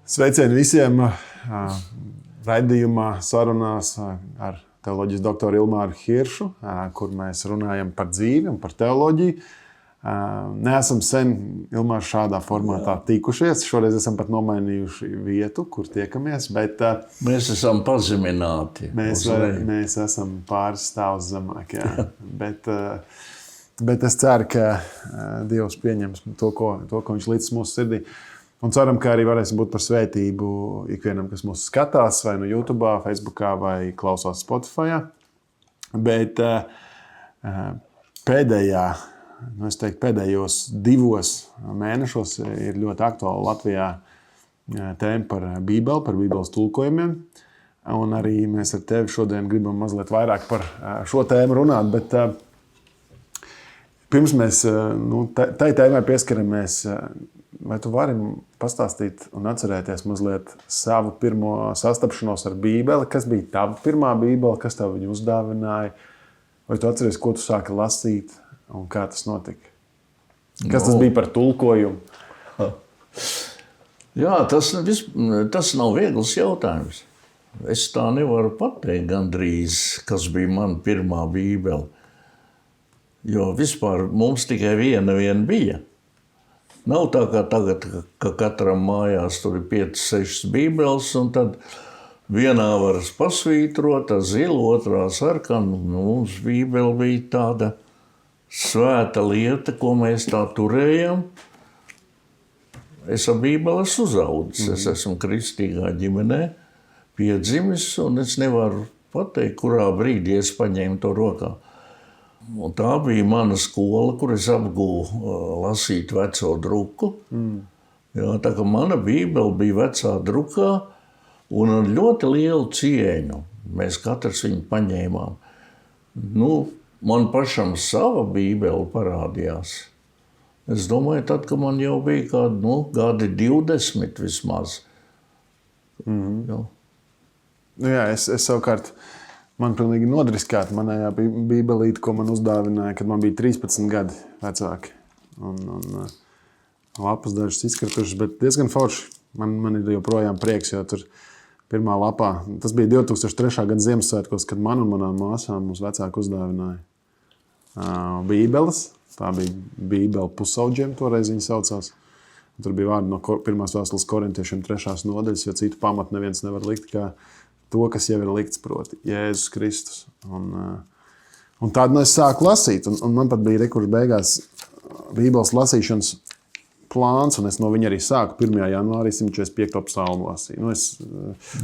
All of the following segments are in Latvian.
Sveicieni visiem raidījumā sarunās ar teoloģijas doktoru Ilmāru Hiršu, kur mēs runājam par dzīvi un par teoloģiju. Neesam sen Ilmāru šādā formātā tikušies. Šoreiz esam pat nomainījuši vietu, kur tiekamies. Bet, mēs esam pazemināti. Mēs esam pāris stāvus zemāk. Bet es ceru, ka Dievs pieņems to, ko viņš līdz mūsu sirdī. Un ceram, ka arī varēsim būt par svētību ikvienam, kas mūs skatās, vai no YouTube, Facebookā, vai klausās Spotify. Bet pēdējos 2 mēnešos ir ļoti aktuāla Latvijā tēma par Bībeli, par Bībeles tulkojumiem. Un arī mēs ar tevi šodien gribam mazliet vairāk par šo tēmu runāt. Bet pirms mēs tai tēmai pieskaramies, vai tu vari pastāstīt un atcerēties mazliet savu pirmo sastapšanos ar Bībeli? Kas bija tava pirmā Bībele, kas tev viņu uzdāvināja? Vai tu atceries, ko tu sāki lasīt un kā tas notika? Kas tas bija par tulkojumu? Jā, tas nav viegls jautājums. Es tā nevaru pateikt gandrīz, kas bija mana pirmā Bībele. Jo vispār mums tikai viena bija. Nav tā kā tagad, ka katram mājās tur ir 5-6 bībeles, un tad vienā var pasvītrot, zila, otrā sarkana. Mums bībele bija tāda svēta lieta, ko mēs tā turējam. Es ar bībeli esmu uzaudzis, es esmu kristīgā ģimenē piedzimis, un es nevaru pateikt, kurā brīdī es paņēmu to rokā. Un tā bija mana skola, kur es apgūvu lasīt veco druku. Jā, tā kā mana bībele bija vecā drukā un ar ļoti lielu cieņu. Mēs katrs viņu paņēmām. Man pašam sava bībele parādījās. Es domāju, tad, kad man jau bija kādi gadi 20 vismaz. Jā, es savukārt... Man pilnīgi nodriskāta manējā bībelīte, ko man uzdāvināja, kad man bija 13 gadi vecāki. Un lapas dažas izkritušas, bet diezgan forši. Man ir joprojām prieks, jo tur pirmā lapā, tas bija 2003. Gada Ziemassvētkos, kad man un manām māsām mums vecāki uzdāvināja bībeles. Tā bija bībele pusauģiem, toreiz viņi saucās. Tur bija vārdi no 1. vēstules Korintiešiem 3. nodaļas, jo citu pamatu neviens nevar likt kā to, kas jau ir likts, proti, Jēzus Kristus. Un tādu es sāku lasīt, un man pat bija kurš beigās Bībeles lasīšanas plāns, un es no viņa arī sāku 1. janvārī 145. psalmu lasīt.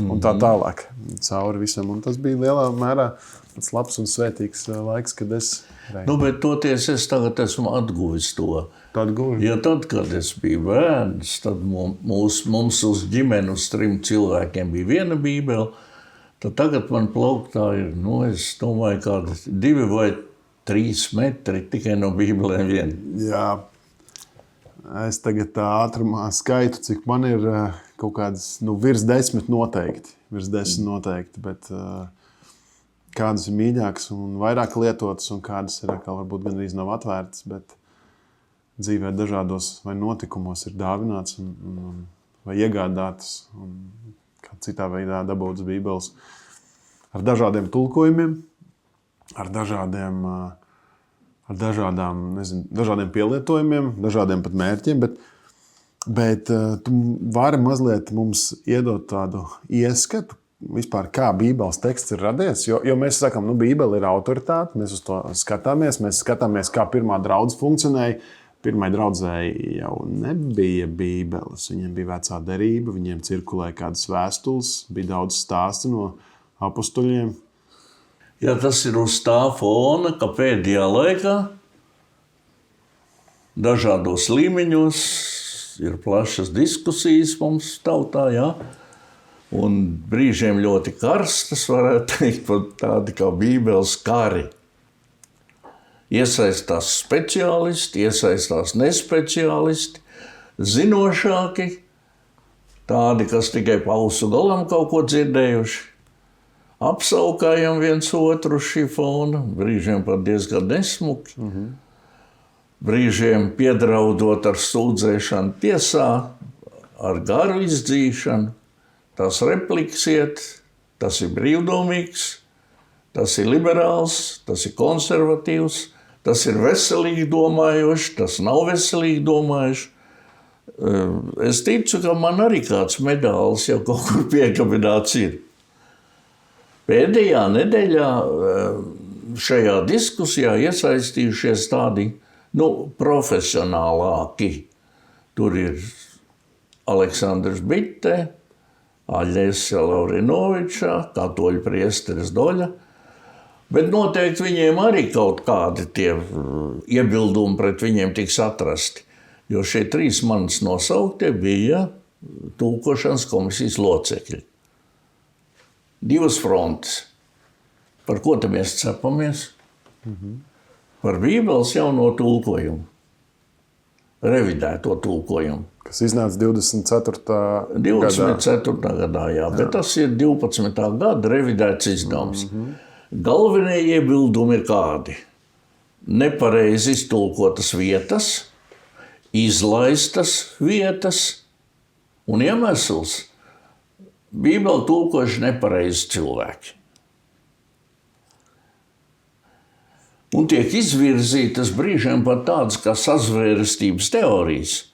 Un tā tālāk cauri visam. Un tas bija lielā mērā tāds labs un svētīgs laiks, kad es... Bet toties es tagad esmu atguvis to. Jo tad, kad es biju bērns, tad mums uz ģimeni uz 3 cilvēkiem bija viena bībele. Tad tagad man plauktā ir, es domāju, kādi 2 vai 3 metri tikai no bībelēm vien. Jā, es tagad tā ātrumā skaitu, cik man ir kaut kādas, virs 10 noteikti. Bet kādas ir mīļākas un vairāk lietotas, un kādas ir, kā varbūt gandrīz nav atvērtas, bet dzīvē dažādos vai notikumos ir dāvināts vai iegādātas. Kā citā veidā dabūtas bībeles ar dažādiem tulkojumiem, ar dažādiem pielietojumiem, dažādiem pat mērķiem, bet tu vari mazliet mums iedot tādu ieskatu vispār, kā bībeles teksts ir radies, jo mēs sakam, bībele ir autoritāte, mēs uz to skatāmies, kā pirmā draudze funkcionēja. Pirmai draudzēji jau nebija bībeles, viņiem bija vecā derība, viņiem cirkulēja kādas vēstules, bija daudz stāstu no apustuļiem. Jā, tas ir uz tā fona, ka pēdējā laikā dažādos līmeņos ir plašas diskusijas mums tautā, jā. Un brīžiem ļoti karstas, varētu teikt, pat tādi kā bībeles kari. Iesaistās speciālisti, iesaistās nespeciālisti, zinošāki, tādi, kas tikai pausu galam kaut ko dzirdējuši. Apsaukājam viens otru šī fona, brīžiem pat diezgan nesmuki. Brīžiem piedraudot ar sūdzēšanu tiesā, ar garu izdzīšanu, tas repliks iet, tas ir brīvdomīgs, tas ir liberāls, tas ir konservatīvs, tas ir veselīgi domājošs, tas nav veselīgi domājošs. Es ticu, ka man arī kāds medāls jau kaut kur piekabināts ir. Pēdējā nedēļā šajā diskusijā iesaistījušies tādi profesionālāki. Tur ir Aleksandrs Bitte, Aļesja Lavrinoviča, katoļu priesteris Doļa, bet noteikti viņiem arī kaut kādi tie iebildumi pret viņiem tiks atrasti. Jo šie 3 manis nosauktie bija tulkošanas komisijas locekļi. 2 frontes. Par ko te mēs cepamies? Par Bībeles jauno tulkojumu. Revidēto tulkojumu. Kas iznāca 24. 24. gadā, jā. Bet tas ir 12. gada revidēts izdevums. Galvenie iebildumi ir kādi? Nepareizi iztulkotas vietas, izlaistas vietas un iemesls. Bībeli tulkojuši nepareizi cilvēki. Un tiek izvirzītas brīžiem pat tādas kā sazvērestības teorijas,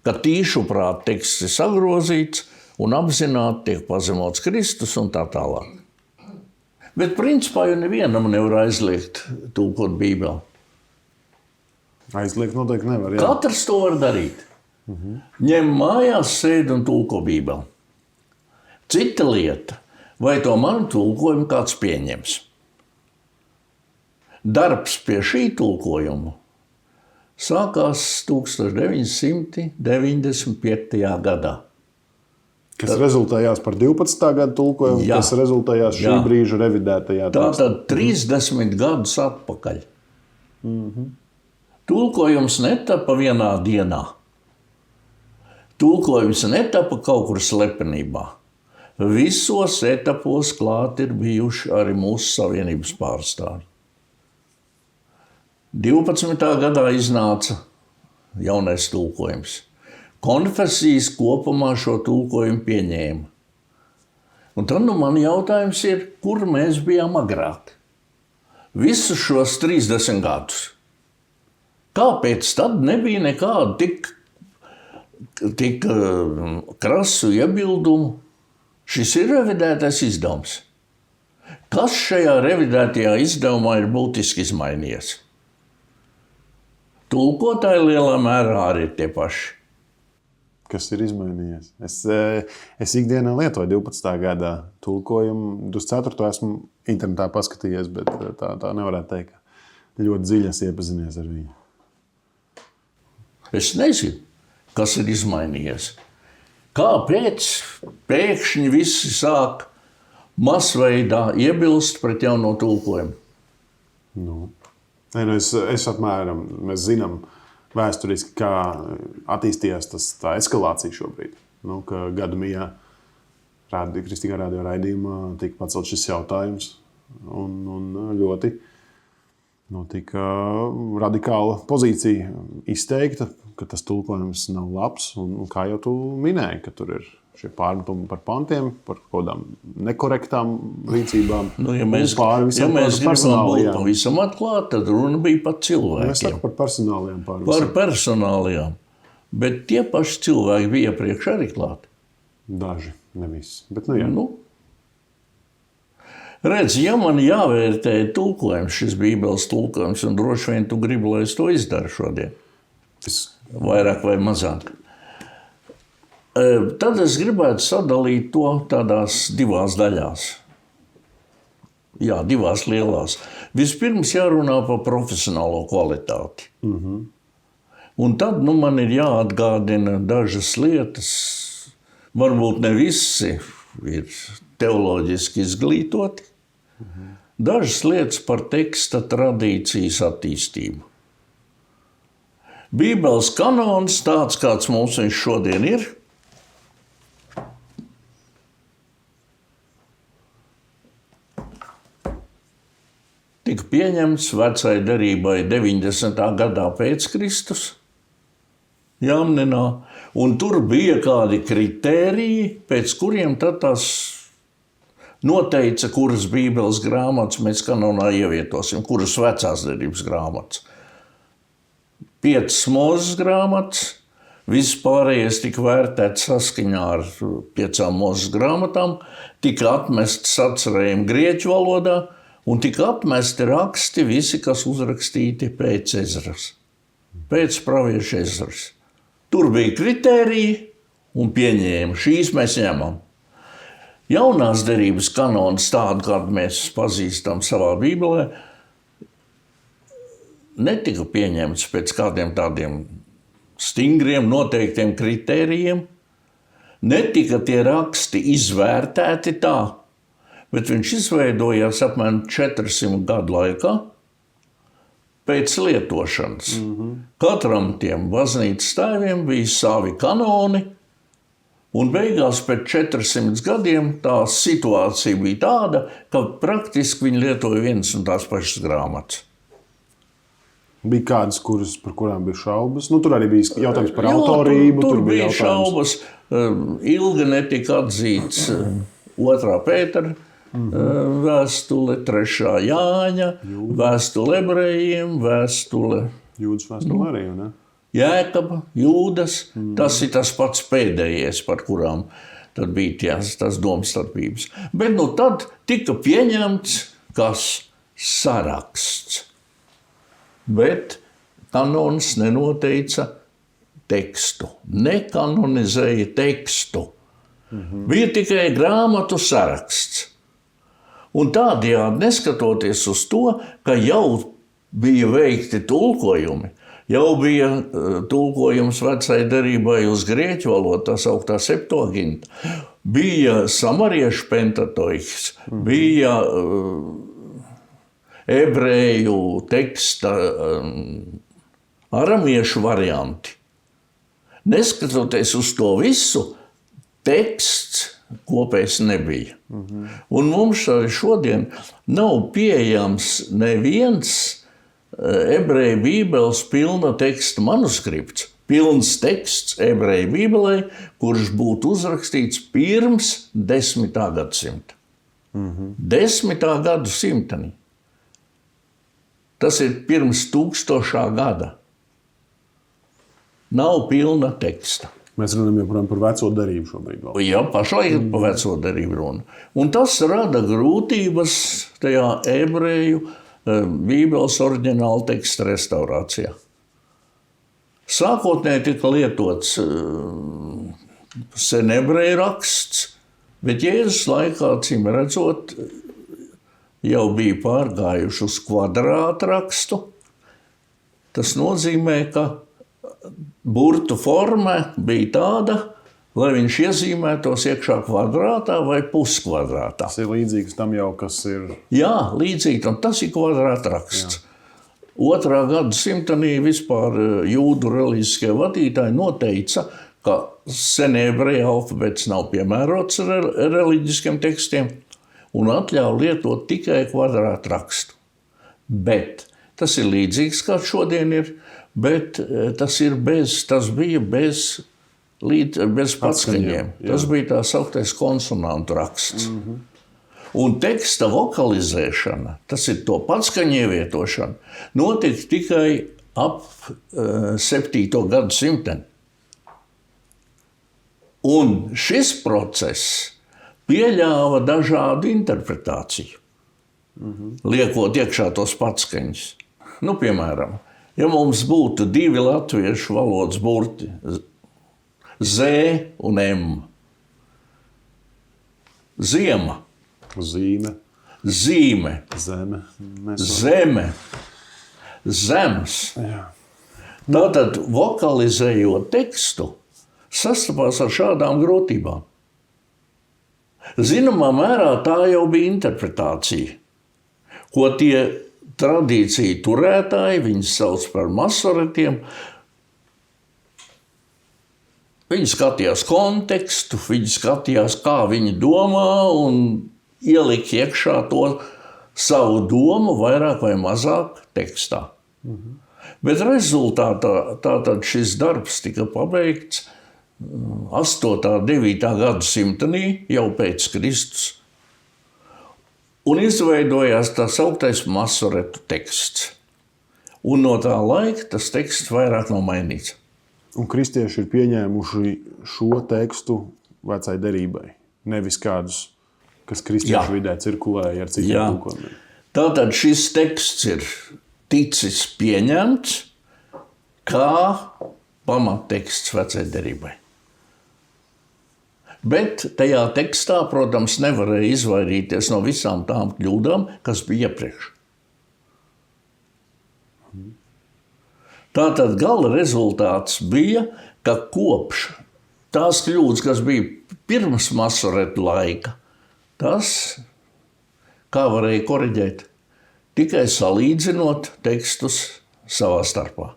ka tīšuprāt teksts ir sagrozīts un apzināti tiek pazemots Kristus un tā tālāk. Bet principā jau nevienam nevar aizliegt tulkot Bībeli. Aizliegt noteikti nevar. Jā. Katrs to var darīt. Ņem mājās, sēd un tulko Bībeli. Cita lieta, vai to manu tulkojumu kāds pieņems. Darbs pie šī tulkojuma sākās 1995. gadā. Kas rezultējās par 12. gada tulkojumu, Jā. kas rezultējās šī brīža revidētajā. Tātad 30 gadus atpakaļ. Tulkojums netapa vienā dienā. Tulkojums netapa kaut kur slepenībā. Visos etapos klāt ir bijuši arī mūsu savienības pārstāvji. 12. gadā iznāca jaunais tulkojums. Konfesijas kopumā šo tulkojumu pieņēma. Un tad man jautājums ir, kur mēs bijām agrāk? Visus šos 30 gadus. Kāpēc tad nebija nekādu tik krasu iebildumu? Šis ir revidētais izdevums. Kas šajā revidētajā izdevumā ir būtiski izmainījies? Tulkotāji lielā mērā arī ir tie paši. Kas ir izmainījies? Es ikdienā lietoju 12. gadā tulkojumu. 24. esmu internetā paskatījies, bet tā nevarētu teikt, ka ļoti dziļi es iepazinies ar viņu. Es nezinu, kas ir izmainījies. Kāpēc pēkšņi visi sāk masveidā iebilst pret jauno tulkojumu? Es apmēram, mēs zinām vēsturiski, kā attīstījās tā eskalācija šobrīd. Ka gadu mijā Kristīgā radio raidījumā tika pacelts šis jautājums un ļoti tika radikāla pozīcija izteikta, ka tas tulkojums nav labs. Un kā jau tu minēji, ka tur ir šie pārmetumi par pantiem, par kaut kādām nekorektām rīcībām. Ja mēs gribam būt pavisam atklāti, tad runa bija par cilvēkiem. Mēs sakam par personālajām pārmetām. Par personālajām. Bet tie paši cilvēki bija iepriekš arī klāti. Daži, ne visi. Bet jā. Redz, ja man jāvērtē tulkojums, šis Bībeles tulkojums, un droši vien tu gribi, lai es to izdaru šodien, vairāk vai mazāk, tad es gribētu sadalīt to tādās 2 daļās. Jā, 2 lielās. Vispirms jārunā par profesionālo kvalitāti. Un tad man ir jāatgādina dažas lietas. Varbūt ne visi ir teoloģiski izglītoti. Dažas lietas par teksta tradīcijas attīstību. Bībeles kanons, tāds kāds mums viņš šodien ir, tika pieņemts vecai derībai 90. gadā pēc Kristus. Jamnenā. Un tur bija kādi kritēriji, pēc kuriem tad tās noteica, kuras Bībeles grāmatas mēs kanonā ievietosim, kuras vecās derības grāmatas. 5 Mūzes grāmatas, viss pārējais tika vērtēts saskaņā ar 5 Mūzes grāmatām, tika atmesti sacerējumi grieķu valodā un tika atmesti raksti visi, kas uzrakstīti pēc Ezras, pēc pravieša Ezras. Tur bija kritēriji un pieņēma. Šīs mēs ņemam. Jaunās derības kanons tādu, kādu mēs pazīstam savā Bībelē, netika pieņemts pēc kādiem tādiem stingriem noteiktiem kritērijiem. Netika tie raksti izvērtēti tā, bet viņš izveidojās apmēram 400 gadu laikā pēc lietošanas. Katram tiem baznīcas tēviem bija savi kanoni, un beigās pēc 400 gadiem tā situācija bija tāda, ka praktiski viņi lietoja vienas un tās pašas grāmatas. Bija kādas, par kurām bija šaubas. Nu, tur arī bija jautājums par autorību. Tur bija šaubas. Ilgi netika atzīts 2. Pētera vēstule, 3. Jāņa, vēstule ebrejiem, vēstule Jūdas vēstule arī, ne? Jēkaba, Jūdas. Tas ir tas pats pēdējais, par kurām tad bija tās domstarpības. Bet nu tad tika pieņemts, kas saraksts. Bet kanons nenoteica tekstu, nekanonizēja tekstu. Bija tikai grāmatu saraksts. Un tādējādi, neskatoties uz to, ka jau bija veikti tulkojumi, jau bija tulkojums vecai derībai uz grieķu valodu, tā sauktā Septuaginta, bija samariešu pentatoiks, bija ebreju teksta aramiešu varianti. Neskatoties uz to visu, teksts kopējs nebija. Un mums arī šodien nav pieejams neviens ebreju bībeles pilna teksta manuskripts, pilns teksts ebreju bībelei, kurš būtu uzrakstīts pirms 10. gadsimta. 10. gadsimta. Tas ir pirms 1000. gada. Nav pilna teksta. Mēs runājam joprojām par veco derību šobrīd. Jā, pašlaik ir par veco derību runa. Un tas rada grūtības tajā ebreju bībeles oriģināla teksta restaurācijā. Sākotnēji tika lietots senebreju raksts, bet Jēzus laikā, acīm redzot, jau bija pārgājuši uz kvadrāta rakstu. Tas nozīmē, ka burtu forma bija tāda, lai viņš iezīmētos iekšā kvadrātā vai puskvadrātā. Tas ir līdzīgs tam jau, kas ir... Jā, līdzīgi tam. Tas ir kvadrāta raksts. 2. gadsimtenī vispār jūdu reliģiskie vadītāji noteica, ka senebreju alfabets nav piemērots reliģiskiem tekstiem un atļauj lietot tikai kvadrāta rakstu. Bet tas ir līdzīgs, kā šodien ir, bet tas bija bez patskaņiem. Tas bija tā sauktais konsonantu raksts. Un teksta vokalizēšana, tas ir to patskaņu ievietošana, notika tikai ap 7. gadsimtu. Un šis process pieļāva dažādu interpretāciju, liekot iekšā tos patskaņus. Nu, piemēram, ja mums būtu 2 latviešu valodas burti, Z un M. Ziema. Zīme. Zeme. Zeme. Zemes. Tātad, vokalizējot tekstu, sastapās ar šādām grūtībām. Zināmā mērā tā jau bija interpretācija, ko tie tradīciju turētāji, viņus sauc par masoretiem, viņi skatījās kontekstu, viņi skatījās, kā viņi domā un ielika iekšā to savu domu vairāk vai mazāk tekstā. Bet rezultātā tātad šis darbs tika pabeigts 8. un 9. gadsimtenī jau pēc Kristus. Un izveidojās tā sauktais Masoretu teksts. Un no tā laika tas teksts vairāk nav mainīts. Un kristieši ir pieņēmuši šo tekstu vecai derībai. Nevis kādus, kas kristiešu vidē cirkulēja ar citiem tulkojumiem. Tātad šis teksts ir ticis pieņemts kā pamatteksts vecai derībai. Bet tajā tekstā, protams, nevarēja izvairīties no visām tām kļūdām, kas bija iepriekš. Tātad gala rezultāts bija, ka kopš tās kļūdas, kas bija pirms Masoretu laika, tas, kā varēja koriģēt, tikai salīdzinot tekstus savā starpā.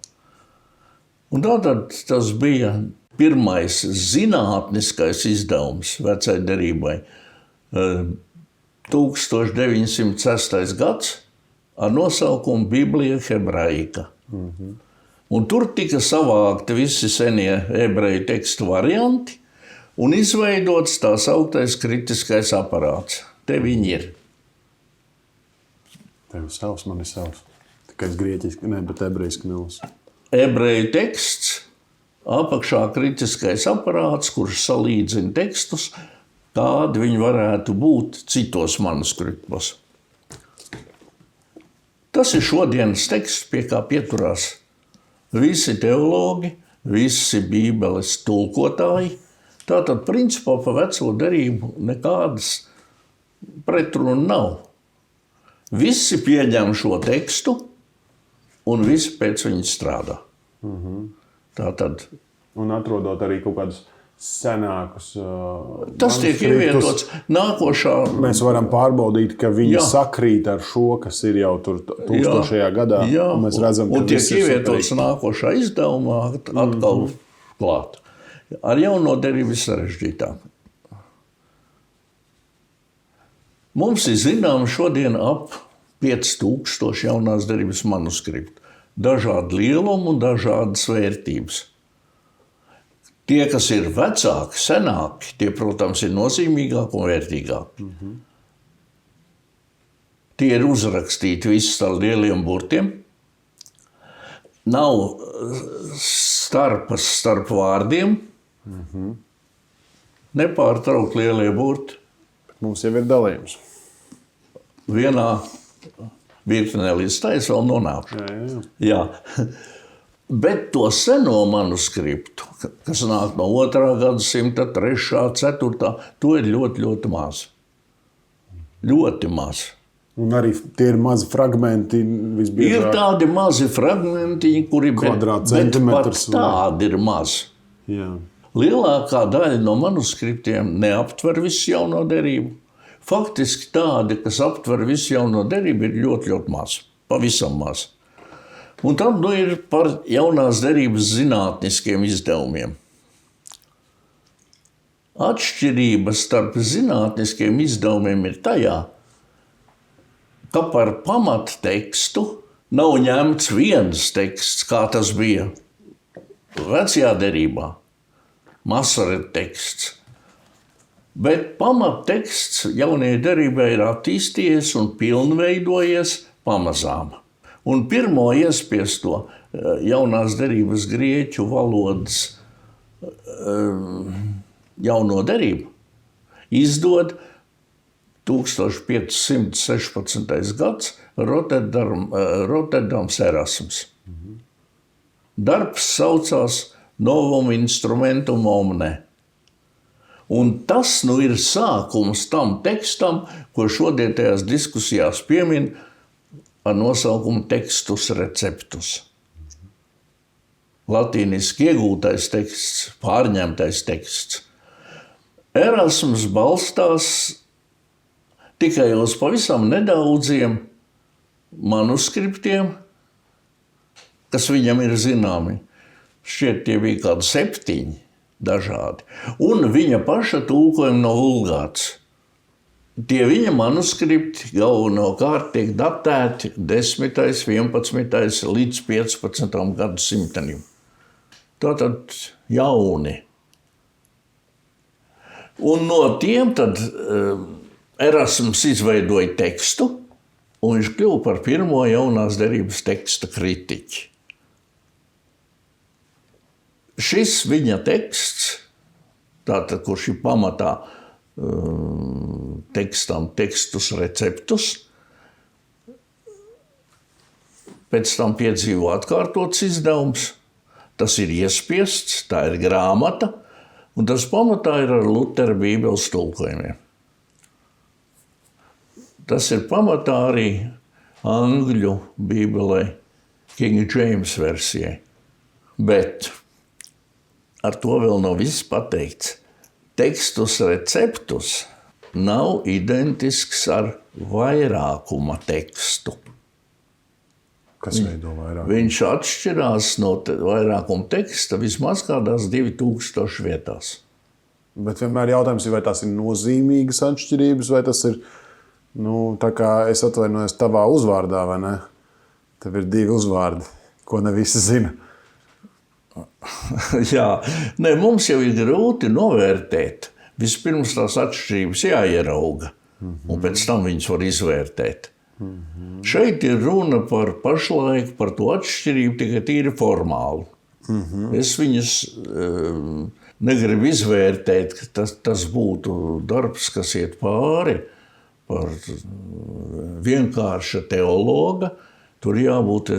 Un tātad tas bija pirmais zinātniskais izdevums vecai derībai 1906. gads ar nosaukumu Biblija hebraika. Un tur tika savākti visi senie ebreju tekstu varianti un izveidots tā sauktais kritiskais aparāts. Te viņi ir. Tev savs, man ir savs. Tikai grieķiski, ne, bet ebrejiski nelasu. Ebreju teksts, apakšā kritiskais aparāts, kurš salīdzina tekstus, kādi viņi varētu būt citos manuskriptos. Tas ir šodienas teksts, pie kā pieturās visi teologi, visi Bībeles tulkotāji. Tātad, principā, pa veco derību nekādas pretrunu nav. Visi pieņem šo tekstu un visi pēc viņa strādā. Tātad. Un atrodot arī kaut kādus senākus tas tiek ievietots nākošā. Mēs varam pārbaudīt, ka viņi sakrīt ar šo, kas ir jau tur 1000. gadā. Un mēs redzam, ka un tiek ievietots nākošā izdevumā atkal klāt. Ar jauno derību sarežģītāk. Mums ir zinām šodien ap 5000 jaunās derības manuskriptu. Dažādi lielumi un dažādas vērtības. Tie, kas ir vecāki, senāki, tie, protams, ir nozīmīgāki un vērtīgāki. Tie ir uzrakstīti visi ar lieliem burtiem. Nav starpas starp vārdiem. Nepārtraukt lielie burti. Mums jau ir dalījums. Vienā virknē līdz tais vēl nonākšu. Jā. Bet to seno manuskriptu, kas nāk no 2. gadsimta, 3., 4., to ir ļoti, ļoti maz. Ļoti maz. Un arī tie ir mazi fragmenti visbiežāk. Ir tādi mazi fragmentiņi, kuri bet pat tādi ir maz. Jā. Lielākā daļa no manuskriptiem neaptver visu jauno derību. Faktiski tādi, kas aptver visu jauno derību, ir ļoti, ļoti maz. Pavisam maz. Un tad ir par jaunās derības zinātniskiem izdevumiem. Atšķirība starp zinātniskiem izdevumiem ir tajā, ka par pamattekstu nav ņemts viens teksts, kā tas bija vecajā derībā, Masoretu teksts. Bet pamatteksts jaunajai derībai ir attīstījies un pilnveidojies pamazām. Un pirmo iespiesto jaunās derības grieķu valodas jauno derību izdod 1516. gads Rotterdams Erasms. Darbs saucās Novum Instrumentum Omne. Un tas ir sākums tam tekstam, ko šodien tajās diskusijās piemin ar nosaukumu Textus Receptus. Latīniski iegūtais teksts, pārņemtais teksts. Erasms balstās tikai uz pavisam nedaudziem manuskriptiem, kas viņam ir zināmi. Šķiet, tie bija kādi 7 dažādi. Un viņa paša tulkojumi no vulgāts. Tie viņa manuskripti galvenokārt tiek datēti 10., 11. līdz 15. gadsimtam. Tātad jauni. Un no tiem tad Erasms izveidoja tekstu, un viņš kļuva par pirmo jaunās derības teksta kritiķi. Šis viņa teksts, tātad, kurš ir pamatā tekstam tekstus receptus, pēc tam piedzīvo atkārtots izdevums, tas ir iespiests, tā ir grāmata, un tas pamatā ir ar Lutera Bībeles tulkojumiem. Tas ir pamatā arī angļu Bībelē, King James versijai, bet ar to vēl nav viss pateikts. Tekstus receptus nav identisks ar vairākuma tekstu. Kas veido vairākumu? Viņš atšķirās no vairākuma teksta vismaz kādās 2000 vietās. Bet vienmēr jautājums ir, vai tās ir nozīmīgas atšķirības, vai tas ir, tā kā es atvainojos tavā uzvārdā, vai ne? Tev ir 2 uzvārdi, ko ne visi zina. Jā, mums jau ir grūti novērtēt. Vispirms tās atšķirības jāierauga, un pēc tam viņas var izvērtēt. Šeit ir runa par pašlaik, par to atšķirību tikai tīri formāli. Es viņas negribu izvērtēt, ka tas būtu darbs, kas iet pāri par vienkārša teologa. Tur jābūt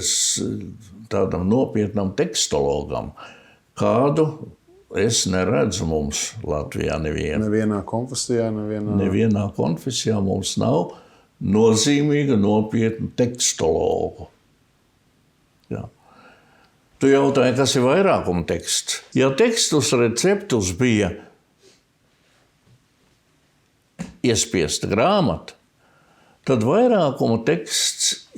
tādam nopietnam tekstologam, kādu es neredzu mums Latvijā nevienu. Nevienā konfesijā, Nevienā konfesijā mums nav nozīmīga, nopietna tekstologu. Jā. Tu jautāji, kas ir vairākuma teksts? Ja tekstus receptus bija iespiesta grāmata, tad vairākuma teksts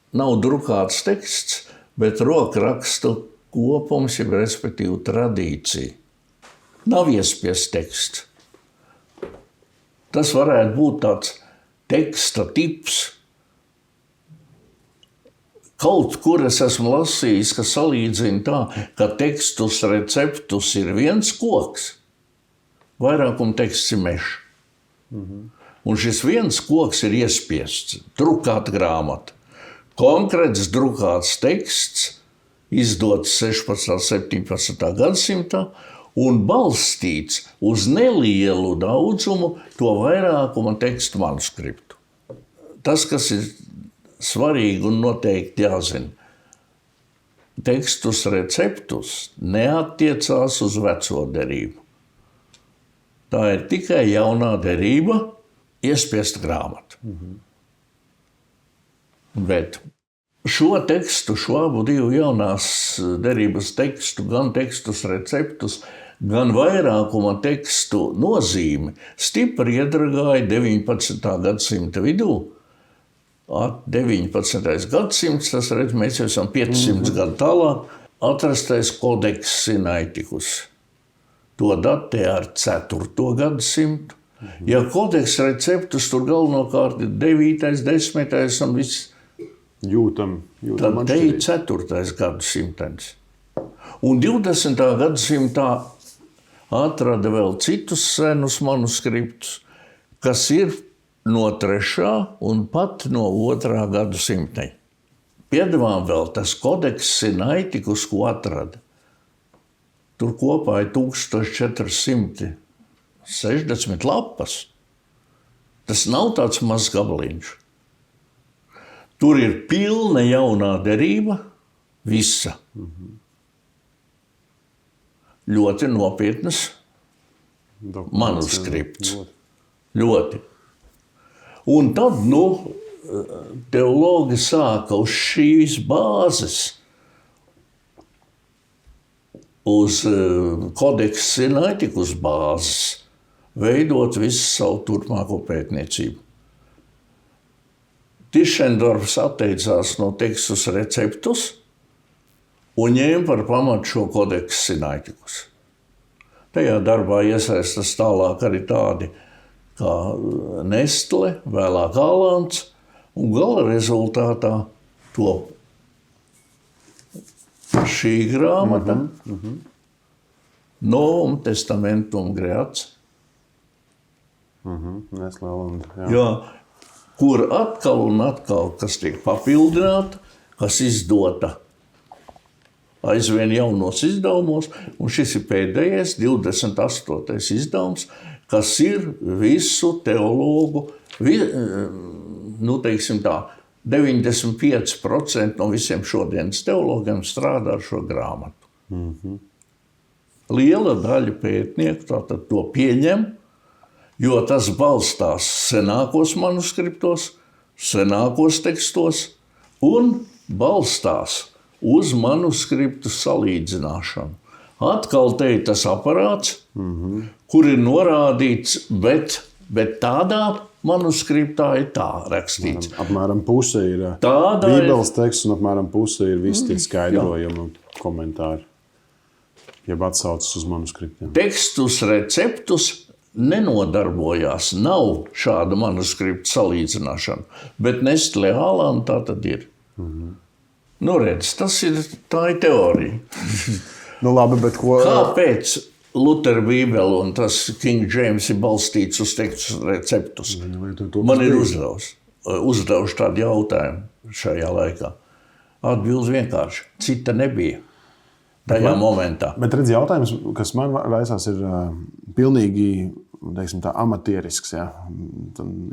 nav drukāts teksts, bet rokrakstu kopums, respektīvi tradīcija. Nav iespiests teksts. Tas varētu būt tāds teksta tips. Kaut kur es esmu lasījis, ka salīdzina tā, ka tekstus receptus ir viens koks, vairākuma teksts ir mežs. Un šis viens koks ir iespiests, drukāta grāmata. Konkrēts drukāts teksts, izdots 16. un 17. gadsimtā un balstīts uz nelielu daudzumu to vairākuma tekstu manuskriptu. Tas, kas ir svarīgi un noteikti jāzina, tekstus receptus neattiecās uz veco derību. Tā ir tikai jaunā derība, iespiesta grāmata. Bet šo tekstu, šo abu divu jaunās derības tekstu, gan tekstus receptus, gan vairākuma tekstu nozīmi stipri iedragāja 19. gadsimta vidū. 19. gadsimts, tas redz, mēs jau esam 500 gadu tālāk, atrastais Codex Sinaiticus. To datē ar 4. gadsimtu. Ja Codex receptus tur galvenokārt ir 9., 10. un viss, tad te ir 4. gadsimts. Un 20. gadsimtā atrada vēl citus senus manuskriptus, kas ir no 3. un pat no 2. gadsimta. Piedāvām vēl tas Codex Sinaiticus, ko atrada. Tur kopā ir 1460 lapas. Tas nav tāds mazs gabaliņš. Tur ir pilna jaunā derība, visa. Ļoti nopietnas manuskripts. Ļoti. Un tad, teologi sāka uz šīs bāzes, uz Codex Sinaiticus bāzes, veidot visu savu turpmāko pētniecību. Tišendorfs atteicās no tekstus receptus un ņēma par pamatu šo Codex Sinaiticus. Tajā darbā iesaistās tālāk arī tādi kā Nestle, vēlāk Alans, un gala rezultātā top šī grāmata Novum Testamentum Grēts. Nestle Alanda, jā. Jā, kur atkal un atkal, kas tiek papildināta, kas izdota aizvien jaunos izdevumos, un šis ir pēdējais, 28. izdevums, kas ir visu teologu, teiksim tā, 95% no visiem šodienas teologiem strādā ar šo grāmatu. Liela daļa pētnieku tātad to pieņem, jo tas balstās senākos manuskriptos, senākos tekstos un balstās uz manuskriptu salīdzināšanu. Atkal te ir tas aparāts, kur ir norādīts, bet tādā manuskriptā ir tā rakstīts. Apmēram puse ir Bībeles teksts un apmēram puse ir visi tie skaidrojumi un komentāri, jeb atsaucas uz manuskriptiem. Tekstus, receptus nenodarbojās, nav šāda manuskripta salīdzināšana, bet Nestle Alanda tā tad ir. Nu redz, tā ir teorija. Nu labi, bet ko... Kāpēc Lutera Bībele un tas King James ir balstīts uz tekstus receptus? Man ir uzdevuši tādu jautājumu šajā laikā. Atbildi vienkārši, cita nebija tajā momentā. Bet redz, jautājums, kas man raisās, ir pilnīgi, teiksim tā, amatierisks, ja?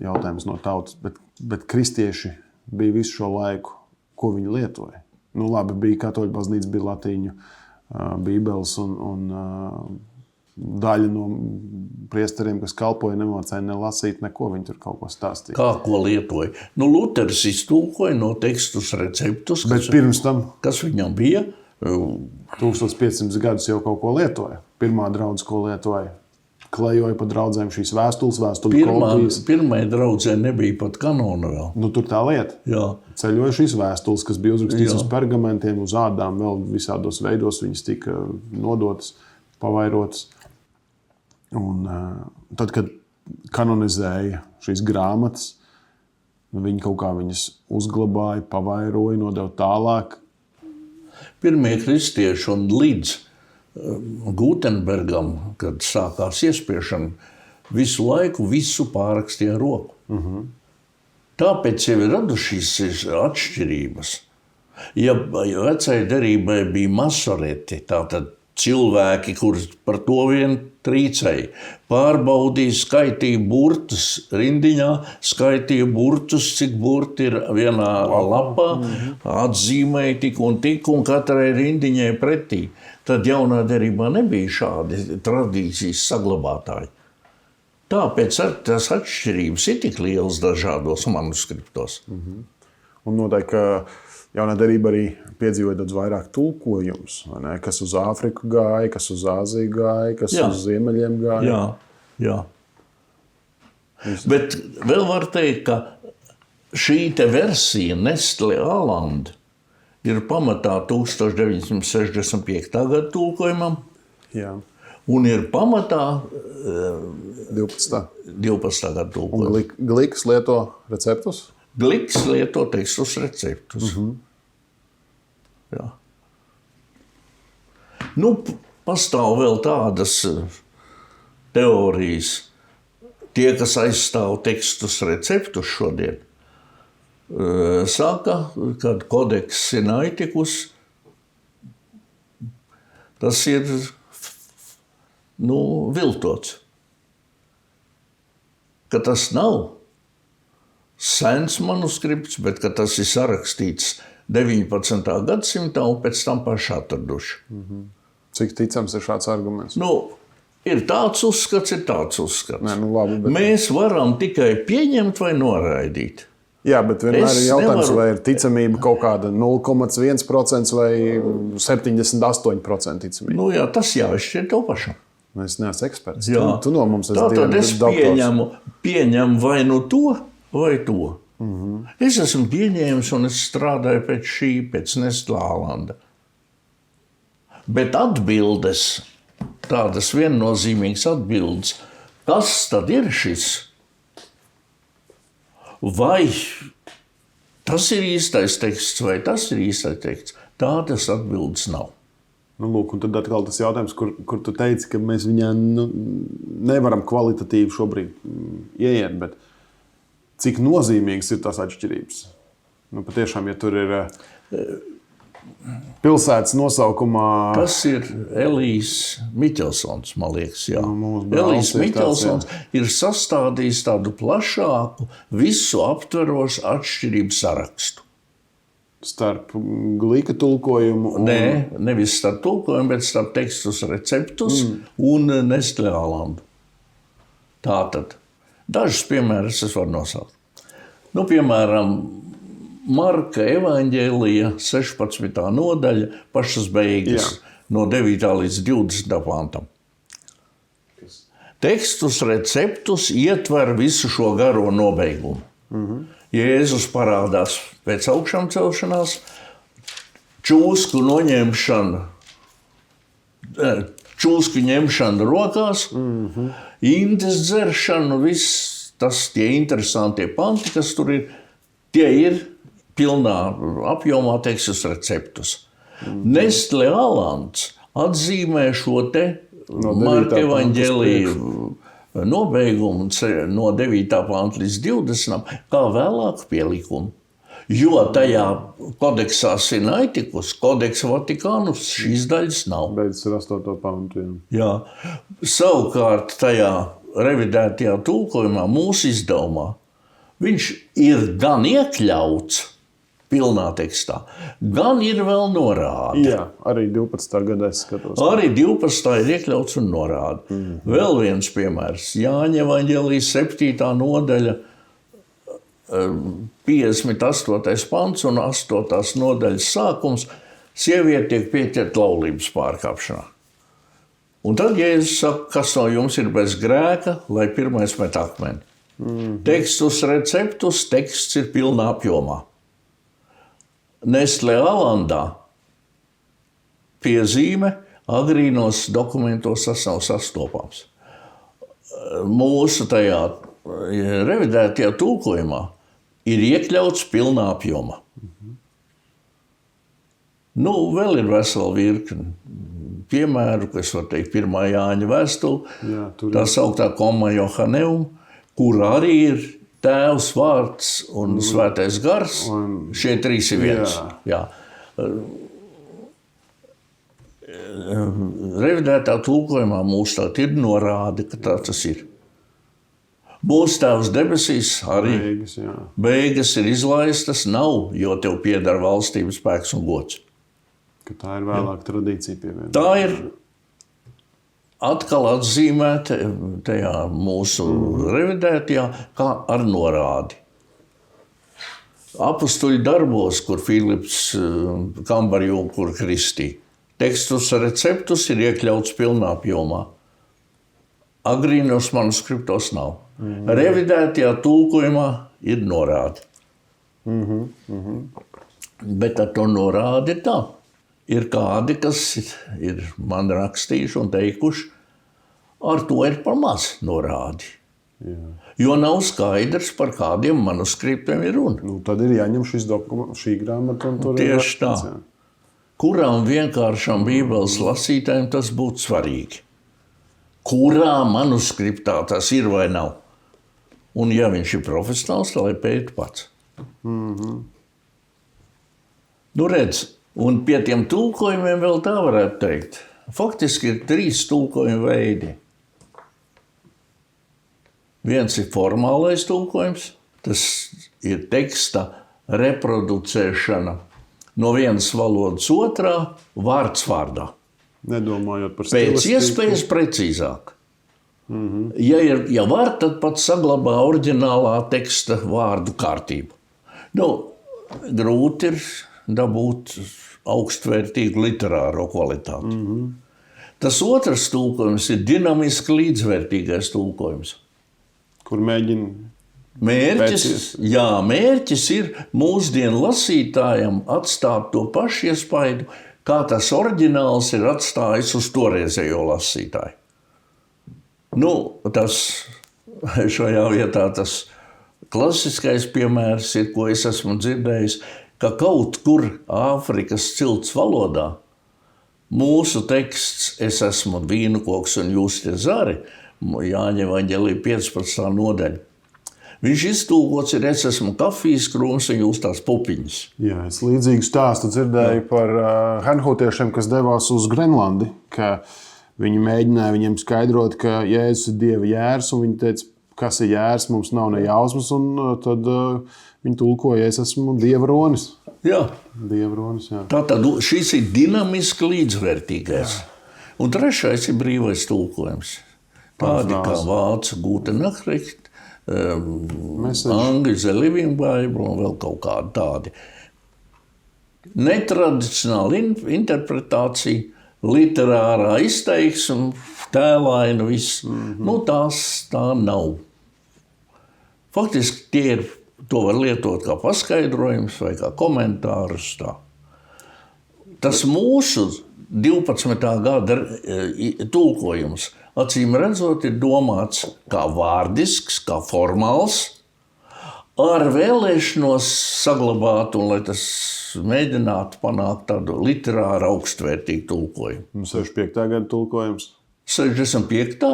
Jautājums no tautas, bet kristieši bija visu šo laiku, ko viņi lietoja. Nu labi, bija katoļu baznīca, bija latīņu bībeles un daļa no priesteriem, kas kalpoja, nemācēja ne lasīt, neko, viņi tur kaut ko stāstīja. Kā ko lietoja? Nu, Luters iztulkoja no tekstus receptus, bet pirms tam, kas viņam bija? 1500 gadus jau kaut ko lietoja. Pirmā draudze, ko lietoja, klejoja pa draudzēm šīs vēstuļu kopijas. Pirmai draudzē nebija pat kanona vēl. Nu, tur tā lieta. Jā. Ceļoja šīs vēstules, kas bija uzrakstīts uz pergamentiem, uz ādām, vēl visādos veidos viņas tika nodotas, pavairotas. Un tad, kad kanonizēja šīs grāmatas, viņi kaut kā viņas uzglabāja, pavairoja, nodeva tālāk. Pirmie kristieši un līdz Gutenbergam, kad sākās iespiešana, visu laiku visu pārakstīja ar roku. Tāpēc jau ir radušīs atšķirības. Ja vecajai derībai bija masoreti, tātad cilvēki, kuri par to vien trīcēja, pārbaudīja, skaitīja burtus rindiņā, skaitīja burtus, cik burti ir vienā lapā, atzīmēja tik, un katrai rindiņai pretī. Tad jaunā derībā nebija šādi tradīcijas saglabātāji. Tāpēc tās atšķirības ir tik lielas dažādos manuskriptos. Un noteikti, ka jaunā derība arī piedzīvoja daudz vairāk tulkojumus, kas uz Āfriku gāja, kas uz Āziju gāja, kas uz Ziemeļiem gāja. Jā. Bet vēl var teikt, ka šī te versija Nestle Alanda ir pamatā 1965. Gada tulkojumam. Jā. Un ir pamatā 12. gada tulkojumam. Un Gliks lieto receptus? Gliks lieto tekstus receptus. Jā. Nu, pastāv vēl tādas teorijas. Tie, kas aizstāv tekstus receptus šodien, saka, kad kodeks Sinaiticus, tas ir viltots. Ka tas nav sens manuskripts, bet ka tas ir sarakstīts 19. gadsimtā un pēc tam paši atraduši. Cik ticams ir šāds arguments? Ir tāds uzskats, ir tāds uzskats. Nē, labi, bet... Mēs varam tikai pieņemt vai noraidīt. Jā, bet vienmēr ir jautājums, vai ir ticamība kaut kāda 0,1% vai 78% ticamība. Nu jā, tas jāizšķir tev pašam. Es neesmu eksperts. Jā. Tu no mums esi Tātad es pieņemu vai nu to, vai to. Es esmu pieņēmis un es strādāju pēc Nestle Alanda. Bet atbildes, tādas viennozīmīgas atbildes, kas tad ir šis Vai tas ir īstais teksts vai tas ir īstais teksts? Tādas atbildes nav. Nu, lūk, un tad atkal tas jautājums, kur tu teici, ka mēs viņā nevaram kvalitatīvi šobrīd ieiet, bet cik nozīmīgas ir tās atšķirības? Nu, patiešām, ja tur ir pilsētas nosaukumā... Tas ir Elijs Miķelsons, man liekas, jā. Mūsu Elijs brālis ir Miķelsons tāds, ir sastādījis tādu plašāku, visu aptverošu atšķirību sarakstu. Starp glīka tulkojumu un... Nē, nevis starp tulkojumu, bet starp tekstus receptus un Nestlé Alandu. Tātad, dažus piemērus es varu nosaukt. Nu, piemēram, Marka evaņģēlija 16. nodaļa, pašas beigas, no 9. līdz 20. pantam. Tekstus receptus ietver visu šo garo nobeigumu. Jēzus parādās pēc augšām celšanās, čūsku ņemšana rokās, indes dzeršana, viss tie interesantie panti, kas tur ir, tie ir pilnā apjomā tekstus receptus. Nestlé Alands atzīmē šo te Marka evaņģēliju nobeigumu no 9. panta līdz 20. kā vēlāk pielikumu. Jo tajā kodeksā Sinaiticus, kodeksa Vatikānus, šīs daļas nav. Beidzas ar 8. pantu, Jā. Savukārt tajā revidētajā tulkojumā, mūsu izdevumā, viņš ir gan iekļauts pilnā tekstā, gan ir vēl norāde. Jā, arī 12. gadā es skatos. Arī 12. ir iekļauts un norāde. Vēl viens piemērs. Jāņa evaņģēlijas 7. nodaļa, 58. pants un 8. nodaļas sākums. Sieviete tiek pieķerta laulības pārkāpšanā. Un tad Jēzus saka, kas no jums ir bez grēka, lai pirmais met akmeni. Tekstus receptus, teksts ir pilnā apjomā. Nestlé Alandā piezīme agrīnos dokumentos tas nav sastopams. Mūsu tajā revidētajā tulkojumā ir iekļauts pilnā apjomā. Nu, vēl ir vesela virkne piemēru, kas var teikt 1. Jāņa vēstule, tā sauktā Comma Johanneum, kur arī ir Tēvs, Vārds un Svētais Gars, šie trīs ir viens. Jā. Revidētā tulkojumā mūsu tā ir norāde, ka tā tas ir. Mūsu Tēvs debesīs arī beigas ir izlaistas, nav, jo tev pieder valstības spēks un gods. Ka tā ir vēlāk tradīcija pievienot. Tā ir atkal atzīmēta tajā mūsu revidētajā kā ar norādi. Apostuļu darbos, kur Filips kambarī un kur Kristī, tekstus receptus ir iekļauts pilnā apjomā. Agrīnos manuskriptos nav. Revidētajā tulkojumā ir norāde. Bet ar to norādi ir tā. Ir kādi, kas ir man rakstījuši un teikuši, ar to ir par maz norādi. Jo nav skaidrs, par kādiem manuskriptiem ir runa. Nu, tad ir jāņem šī grāmata un tur tieši tā. Kurām vienkāršām Bībeles lasītājiem tas būtu svarīgi? Kurā manuskriptā tas ir vai nav? Un ja viņš ir profesionāls, lai pēta pats. Nu redz, un pie tiem tulkojumiem vēl tā varētu teikt. Faktiski ir 3 tulkojuma veidi. Viens ir formālais tulkojums, tas ir teksta reproducēšana no vienas valodas otrā, vārds vārdā. Nedomājot par stilistiku. Pēc iespējas precīzāk. Ja var, tad pat saglabā oriģinālā teksta vārdu kārtību. Nu, grūti ir dabūt augstvērtīgu literāro kvalitāti. Tas otrs tulkojums ir dinamiski līdzvērtīgais tulkojums. Kur mēģina... Mērķis ir mūsdienu lasītājam atstāt to pašu iespaidu, kā tas oriģināls ir atstājis uz toreizējo lasītāju. Nu, tas šajā vietā tas klasiskais piemērs ir, ko es esmu dzirdējis, ka kaut kur Āfrikas cilts valodā mūsu teksts Es esmu vīnukoks un jūs tie zari, Jāņa evaņģēlija 15. nodaļa. Viņš iztulkots ir Es esmu kafijas krūms un jūs tās pupiņas. Jā, es līdzīgu stāstu dzirdēju par henhotiešiem, kas devās uz Grenlandi, ka viņi mēģināja viņiem skaidrot, ka Jēzus ir Dieva jērs, un viņi teica, kas ir jērs, mums nav ne jausmas, un tad viņi tulkoja, es esmu Dieva ronis. Jā. Dieva ronis, jā. Tātad šis ir dinamiski līdzvērtīgais. Un trešais ir brīvais tulkojums. Tādi kā vācu Gute Nachricht, angļu The Living Bible un vēl kaut kādi tādi. Netradicionāla interpretācija, literārā izteiksme, tēlaina viss. Nu, tā nav. Faktiski to var lietot kā paskaidrojums vai kā komentārus. Tā. Tas mūsu 12. gada tulkojums, acīm redzot, ir domāts kā vārdisks, kā formāls, ar vēlēšanos saglabāt un lai tas mēģinātu panākt tādu literāru augstvērtīgu tulkojumu. 65. gada tulkojums. 65.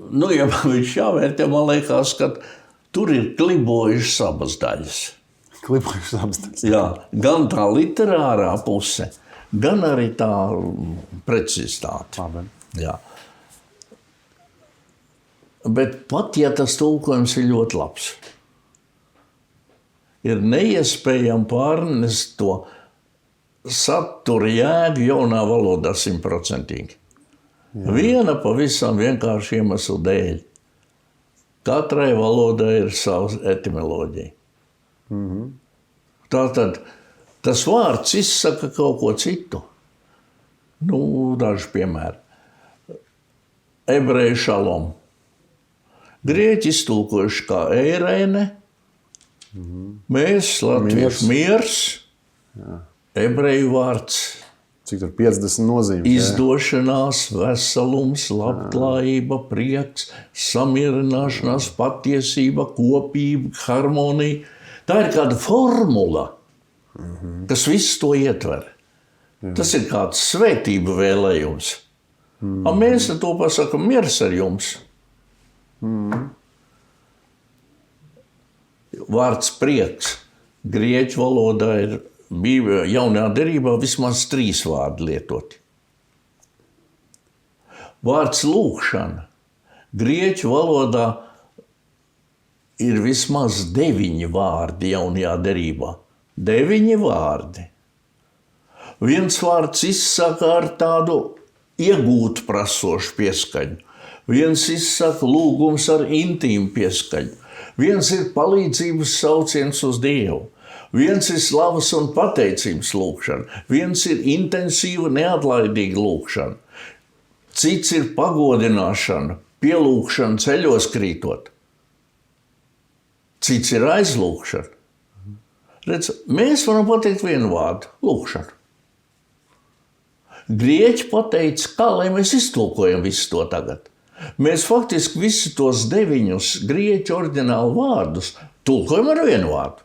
Nu, ja viņš jāvērtē, man liekas, ka tur ir klibojušas abas daļas. Klibojušas abas daļas. Jā, gan tā literārā puse, gan arī tā precizitāte. Labi. Jā. Bet pat ja tas tulkojums ir ļoti labs, ir neiespējami pārnest to satura jēgu jaunā valodā 100%. Viena pavisam vienkārši iemesla dēļ. Katrai valodai ir savs etimoloģija. Tātad tas vārds izsaka kaut ko citu. Nu, daži piemēri. Ebreju šalom. Grieķi iztulkojuši kā eirēne. Mēs latvieši miers. Ebreju vārds. Cik tur 50 nozīmes? Izdošanās, veselums, labklājība, prieks, samierināšanās, patiesība, kopība, harmonija. Tā ir kāda formula, kas visu to ietver. Tas ir kāds svētību vēlējums. Mēs to pasakam miers ar jums. Vārds prieks. Grieķu valodā ir jaunajā derībā vismaz 3 vārdi lietoti. Vārds lūgšana. Grieķu valodā ir vismaz 9 vārdi jaunajā derībā. 9 vārdi. Viens vārds izsaka ar tādu iegūt prasošu pieskaņu. Viens izsaka lūgums ar intīmu pieskaņu. Viens ir palīdzības sauciens uz Dievu. Viens ir slavas un pateicības lūgšana. Viens ir intensīva, neatlaidīga lūgšana. Cits ir pagodināšana, pielūgšana ceļos krītot. Cits ir aizlūgšana. Redz, mēs varam pateikt vienu vārdu – lūgšana. Grieķi pateica, kā lai mēs iztulkojam visu to tagad. Mēs faktiski visus tos 9 grieķu oriģinālu vārdus tulkojam ar vienu vārdu.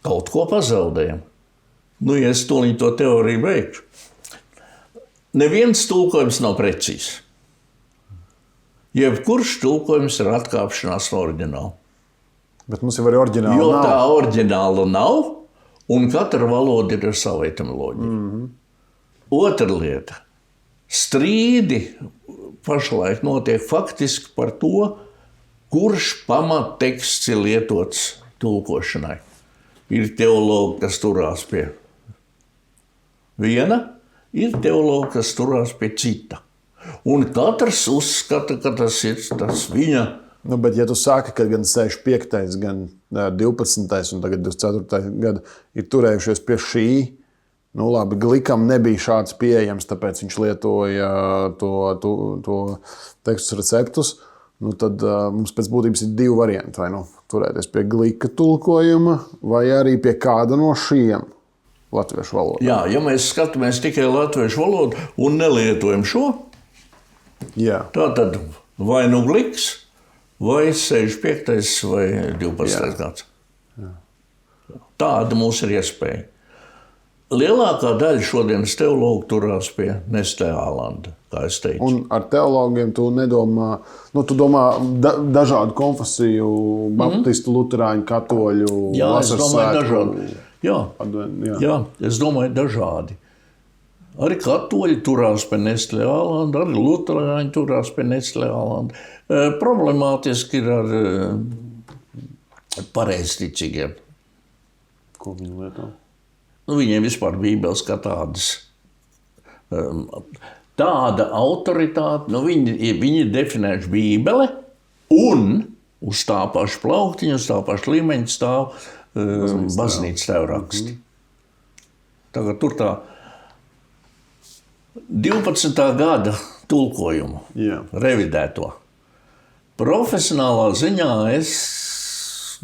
Kaut ko pazaudējam. Nu, ja es tūlīt to teoriju beigšu. Neviens tulkojums nav precīzs. Jebkurš tulkojums ir atkāpšanās no oriģināla. Bet mums jau arī oriģināla jo nav. Tā oriģināla nav, un katra valoda ir ar savu etimoloģiju. Otra lieta. Strīdi pašlaik notiek faktiski par to, kurš pamatteksts ir lietots tulkošanai. Ir teologi, kas turās pie viena, ir teologi, kas turās pie cita. Un katrs uzskata, ka tas ir tas viņa. Nu, bet ja tu saki, ka gan 65. gan 12. un tagad 24. gada ir turējušies pie šī, nu labi, Glikam nebija šāds pieejams, tāpēc viņš lietoja to tekstus receptus. Nu, tad mums pēc būtības ir 2 varianti. Vai nu turēties pie Glika tulkojuma, vai arī pie kāda no šiem latviešu valodām. Jā, ja mēs skatāmies tikai latviešu valodu un nelietojam šo, Jā. Tā tad vai nu gliks, vai 65. vai 12. gads. Tāda mums ir iespēja. Lielākā daļa šodienas teologu turās pie Nestlé Ālanda, kā es teicu. Un ar teologiem tu nedomā, tu domā dažādu konfesiju, baptistu, luterāņu, katoļu, Jā, es domāju dažādi. Jā, es domāju dažādi. Arī katoļi turās pie Nestlé Ālanda, arī luterāņi turās pie Nestlé Ālanda. Problemātiski ir ar pareizticīgiem. Ko viņi lieto? Viņiem vispār Bībeles kā tādas. Tāda autoritāte, viņi ir definējuši Bībele un uz tā paša plauktiņa, uz tā paša līmeņa stāv baznīcas tēvraksti. Tagad tur tā 12. gada tulkojumu, revidēto. Profesionālā ziņā es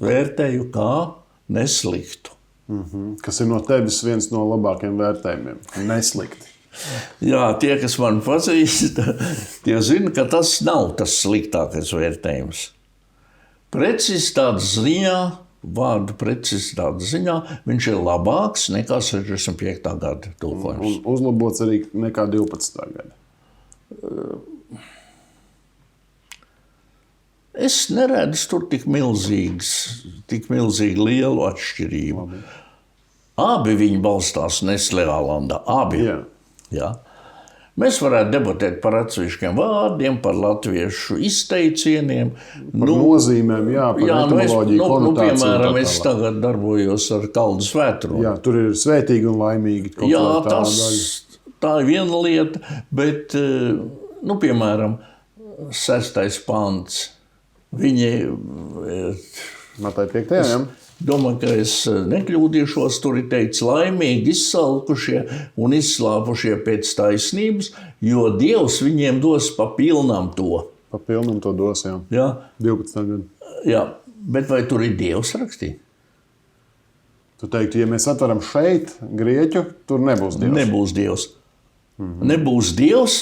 vērtēju kā nesliktu. Kas ir no tevis viens no labākajiem vērtējumiem. Neslikti. Jā, tie, kas man pazīst, tie zina, ka tas nav tas sliktākais vērtējums. Precizitātes ziņā, vārdu precizitātes ziņā, viņš ir labāks nekā 65. gada tulkojums. Un uzlabots arī nekā 12. gada. Es neredzu tur tik milzīgi lielu atšķirību. Abi viņi balstās Nestlé Ālandā. Abi. Jā. Mēs varētu debatēt par atsevišķiem vārdiem, par latviešu izteicieniem. Par nozīmēm, par etimoloģiju, konotāciju. Piemēram, es tagad darbojos ar Kaldu svētru. Jā, tur ir svētīgi un laimīgi. Jā, tā ir viena lieta, bet, piemēram, 6. pants. Viņi Matai 5. jā. Domāju, ka es nekļūdīšos, tur ir teikts laimīgi izsalkušie un izslāpušie pēc taisnības, jo Dievs viņiem dos pa pilnam to. Pa pilnam to dos, jā. Jā. 12. gadu. Jā, bet vai tur ir Dievs rakstīt? Tu teiktu, ja mēs atveram šeit grieķu, tur nebūs Dievs. Nebūs Dievs. Nebūs Dievs,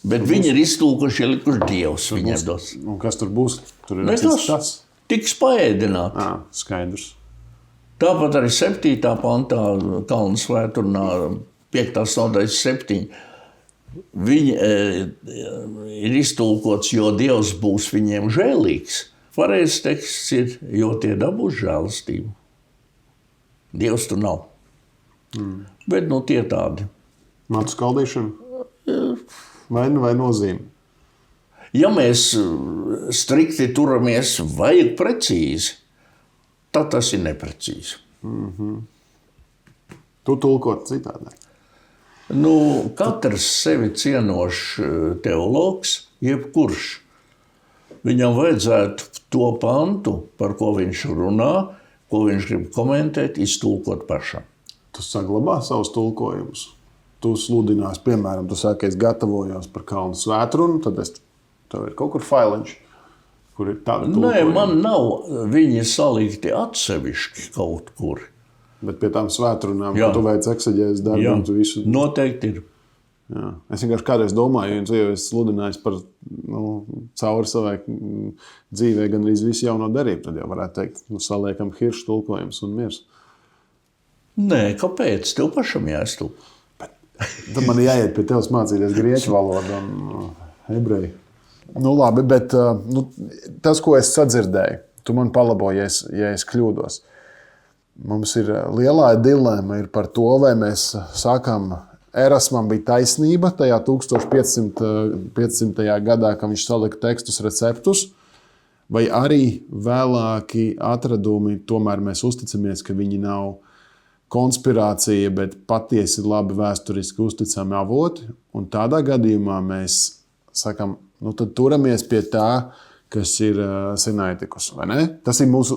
bet viņi ir iztulkuši, likuši Dievs viņiem dos. Un kas tur būs? Tur ir nekas. tas. Tiks paēdināt. Skaidrs. Tāpat arī 7. pantā Kalnu svēturnā 5. nodaļas 7. Viņi ir iztulkots, jo Dievs būs viņiem žēlīgs. Pareizs teksts ir, jo tie dabūs žēlastību. Dievs tur nav. Bet tie tādi. Matu skaldīšana? Vai nozīme? Ja mēs strikti turamies, vajag precīzi, tad tas ir neprecīzi. Tu tulkot citādāk. Katrs sevi cienošs teologs, jebkurš, viņam vajadzētu to pantu, par ko viņš runā, ko viņš grib komentēt, iztulkot pašam. Tu saglabā savus tulkojumus. Tu sludinās, piemēram, tu saki, es gatavojos par Kalnu svētrunu, tad tev ir kaut kur failiņš, kur ir tāda tulkojuma. Nē, man nav viņi salikti atsevišķi kaut kur. Bet pie tām svētrunām, ka tu veic ekseģēzes darbu, tu visu... Noteikti ir. Jā. Es vienkārši kādreiz domāju, ja es sludinājis par cauri savai dzīvē gandrīz visu jauno darību, tad jau varētu teikt, saliekam hiršu tulkojums un miers. Nē, kāpēc? Tev pašam jāiztulko. Tad man jāiet pie tevis mācīties grieķu valodu un ebreju. Labi, bet tas, ko es sadzirdēju, tu man palaboji, ja es kļūdos. Mums ir lielā dilēma par to, vai mēs sākam, Erasmam bija taisnība tajā 1500. gadā, kad viņš salika tekstus, receptus, vai arī vēlāki atradumi, tomēr mēs uzticamies, ka viņi nav konspirācija, bet patiesi labi vēsturiski uzticami avoti, un tādā gadījumā mēs sakam, tad turamies pie tā, kas ir Sinaiticus, vai ne? Tas ir mūsu,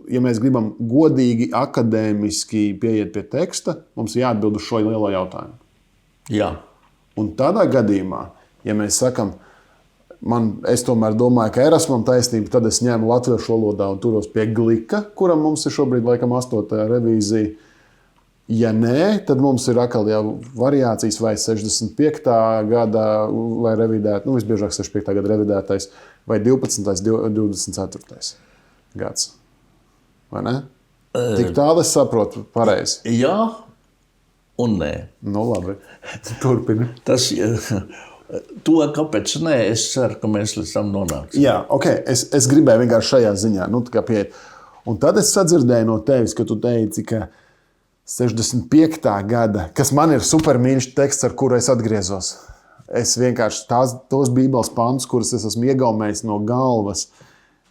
ja mēs gribam godīgi, akadēmiski pieiet pie teksta, mums jāatbild uz šo lielo jautājumu. Jā. Un tādā gadījumā, ja mēs sakam, es tomēr domāju, ka Erasmam taisnība, tad es ņēmu latviešu valodā un turos pie Glika, kuram mums ir šobrīd laikam 8. revīzija, Ja nē, tad mums ir atkal jau variācijas vai 65. gada vai revidēt, visbiežāk 65. gada revidētais vai 12. 24. gads. Vai ne? Tik tālu es saprotu pareizi. Jā un nē. Labi. Turpini. To, kāpēc nē, es ceru, ka mēs līdz tam nonāksim. Jā, ok. Es gribēju vienkārši šajā ziņā pieiet. Un tad es sadzirdēju no tevis, ka tu teici, ka 65. gada, kas man ir supermīļš teksts, ar kuru es atgriezos. Es vienkārši tos bībeles pantus, kurus es esmu iegaumējis no galvas,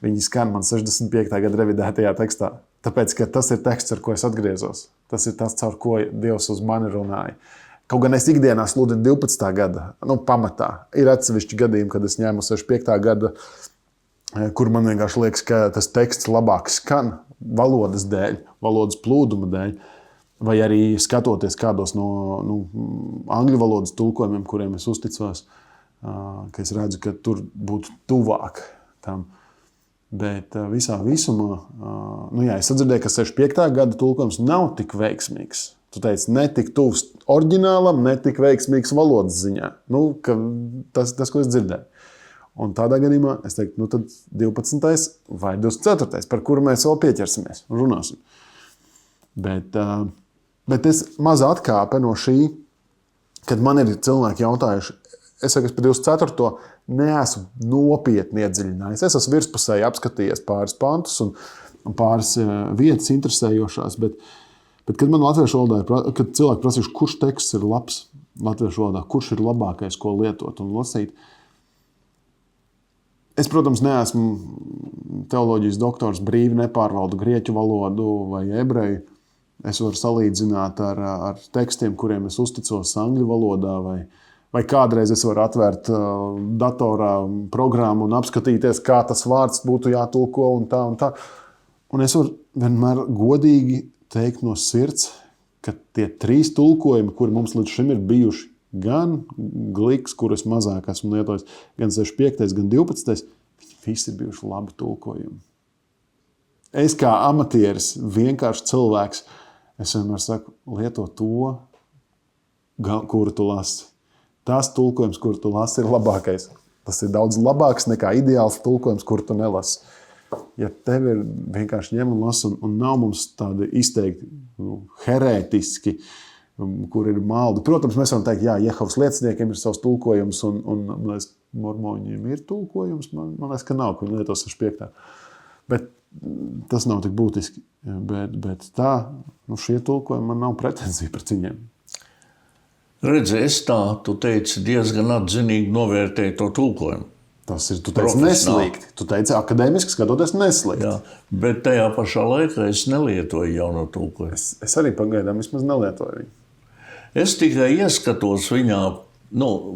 viņi skan man 65. gada revidētajā tekstā. Tāpēc, ka tas ir teksts, ar ko es atgriezos. Tas ir tas, caur ko Dievs uz mani runāja. Kaut gan es ikdienā sludinu 12. gada, pamatā. Ir atsevišķi gadījumi, kad es ņēmu 65. gada, kur man vienkārši liekas, ka tas teksts labāk skan valodas dēļ, valodas plūduma dēļ. Vai arī skatoties kādos no angļu valodas tulkojumiem, kuriem es uzticos, ka es redzu, ka tur būtu tuvāk tam. Bet visā visumā, es sadzirdēju, ka 65. gada tulkojums nav tik veiksmīgs. Tu teici, ne tik tuvs oriģinālam, ne tik veiksmīgs valodas ziņā. Tas, ko es dzirdēju. Un tādā gadījumā es teiktu, tad 12. vai 24. par kuru mēs vēl pieķersimies un runāsim. Bet es maz atkāpe no šī, kad man ir cilvēki jautājuši, es saku, par 24. neesmu nopietni iedziļinājies. Es esmu virspusēji apskatījies pāris pantus un pāris vietas interesējošās, bet kad man latviešu valodā, kad cilvēki prasījuši, kurš teksts ir labs latviešu valodā, kurš ir labākais, ko lietot un lasīt, es, protams, neesmu teoloģijas doktors, brīvi nepārvaldu grieķu valodu vai ebreju. Es varu salīdzināt ar tekstiem, kuriem es uzticos angļu valodā, vai kādreiz es varu atvērt datorā programmu un apskatīties, kā tas vārds būtu jātulko un tā un tā. Un es varu vienmēr godīgi teikt no sirds, ka tie 3 tulkojumi, kuri mums līdz šim ir bijuši, gan Gliks, kurus mazāk esmu lietojis, gan 65. gan 12. Viņi visi ir bijuši labi tulkojumi. Es kā amatieris, vienkārši cilvēks, es vienmēr saku, lieto to, kuru tu lasi. Tas tulkojums, kuru tu lasi, ir labākais. Tas ir daudz labāks nekā ideāls tulkojums, kuru tu nelasi. Ja tev ir vienkārši ņem un lasi, un nav mums tādi izteikti herētiski, kur ir maldi. Protams, mēs varam teikt, jā, Jehovas lieciniekiem ir savs tulkojums, un mormoņiem ir tulkojums. Man liekas, ka nav, ka viņi lieto 65. Bet tas nav tik būtiski. Bet tā, šie tulkojumi man nav pretenzija pret viņiem. Redzi, tu teici, diezgan atzinīgi novērtēji to tulkojumu. Tas ir, tu teici, neslīgti. Tu teici, akadēmiski skatoties neslīgti. Jā, bet tajā pašā laikā es nelietoju jauno tulkojumu. Es arī pagaidām vismaz nelietoju viņu. Es tikai ieskatos viņā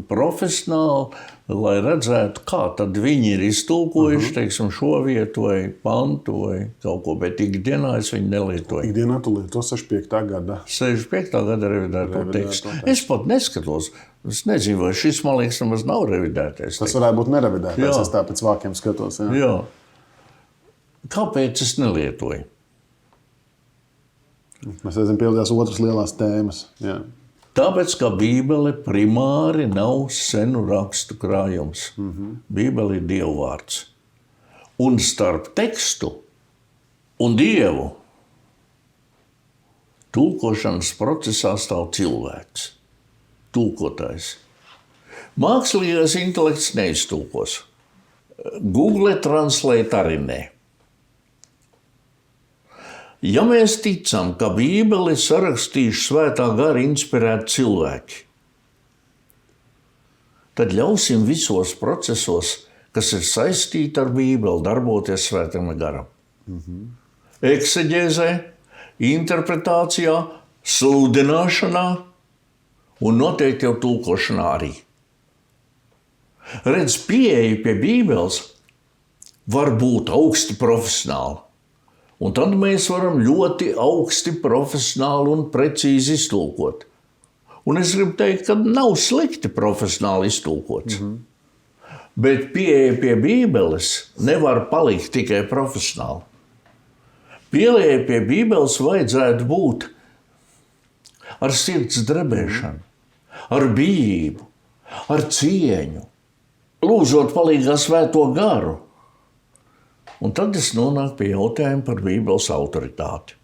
profesionāli, lai redzētu, kā tad viņi ir iztulkojuši, teiksim, šo vietu vai pantu vai kaut ko, bet ikdienā es viņu nelietoju. Ikdienā tu lieto 65. gada. 65. gada revidēto tekstu. Es pat neskatos. Es nezinu, vai šis, man liekas, nemaz nav revidētais. Tas varētu būt nerevidētais, es tā pēc vākiem skatos. Jā. Kāpēc es nelietoju? Mēs redzam, pildījās otras lielās tēmas. Jā. Tāpēc, ka Bībele primāri nav senu rakstu krājums. Bībele ir Dieva vārds. Un starp tekstu un Dievu tulkošanas procesā stāv cilvēks, tulkotājs. Mākslīgais intelekts neiztulkos. Google Translate arī ne. Ja mēs ticam, ka Bībeli sarakstījuši svētā gara inspirēti cilvēki, tad ļausim visos procesos, kas ir saistīti ar Bībeli, darboties svētam garam. Ekseģēzē, interpretācijā, sludināšanā un noteikti jau tulkošanā arī. Redz, pieeja pie Bībeles var būt augsti profesionāli. Un tad mēs varam ļoti augsti profesionāli un precīzi iztulkot. Un es gribu teikt, ka nav slikti profesionāli iztulkots. Bet pieeja pie Bībeles nevar palikt tikai profesionāli. Pieeja pie Bībeles vajadzētu būt ar sirds drebēšanu, ar bijību, ar cieņu, lūdzot palīgā Svēto garu. Un tad es nonāku pie jautājuma par Bībeles autoritāti.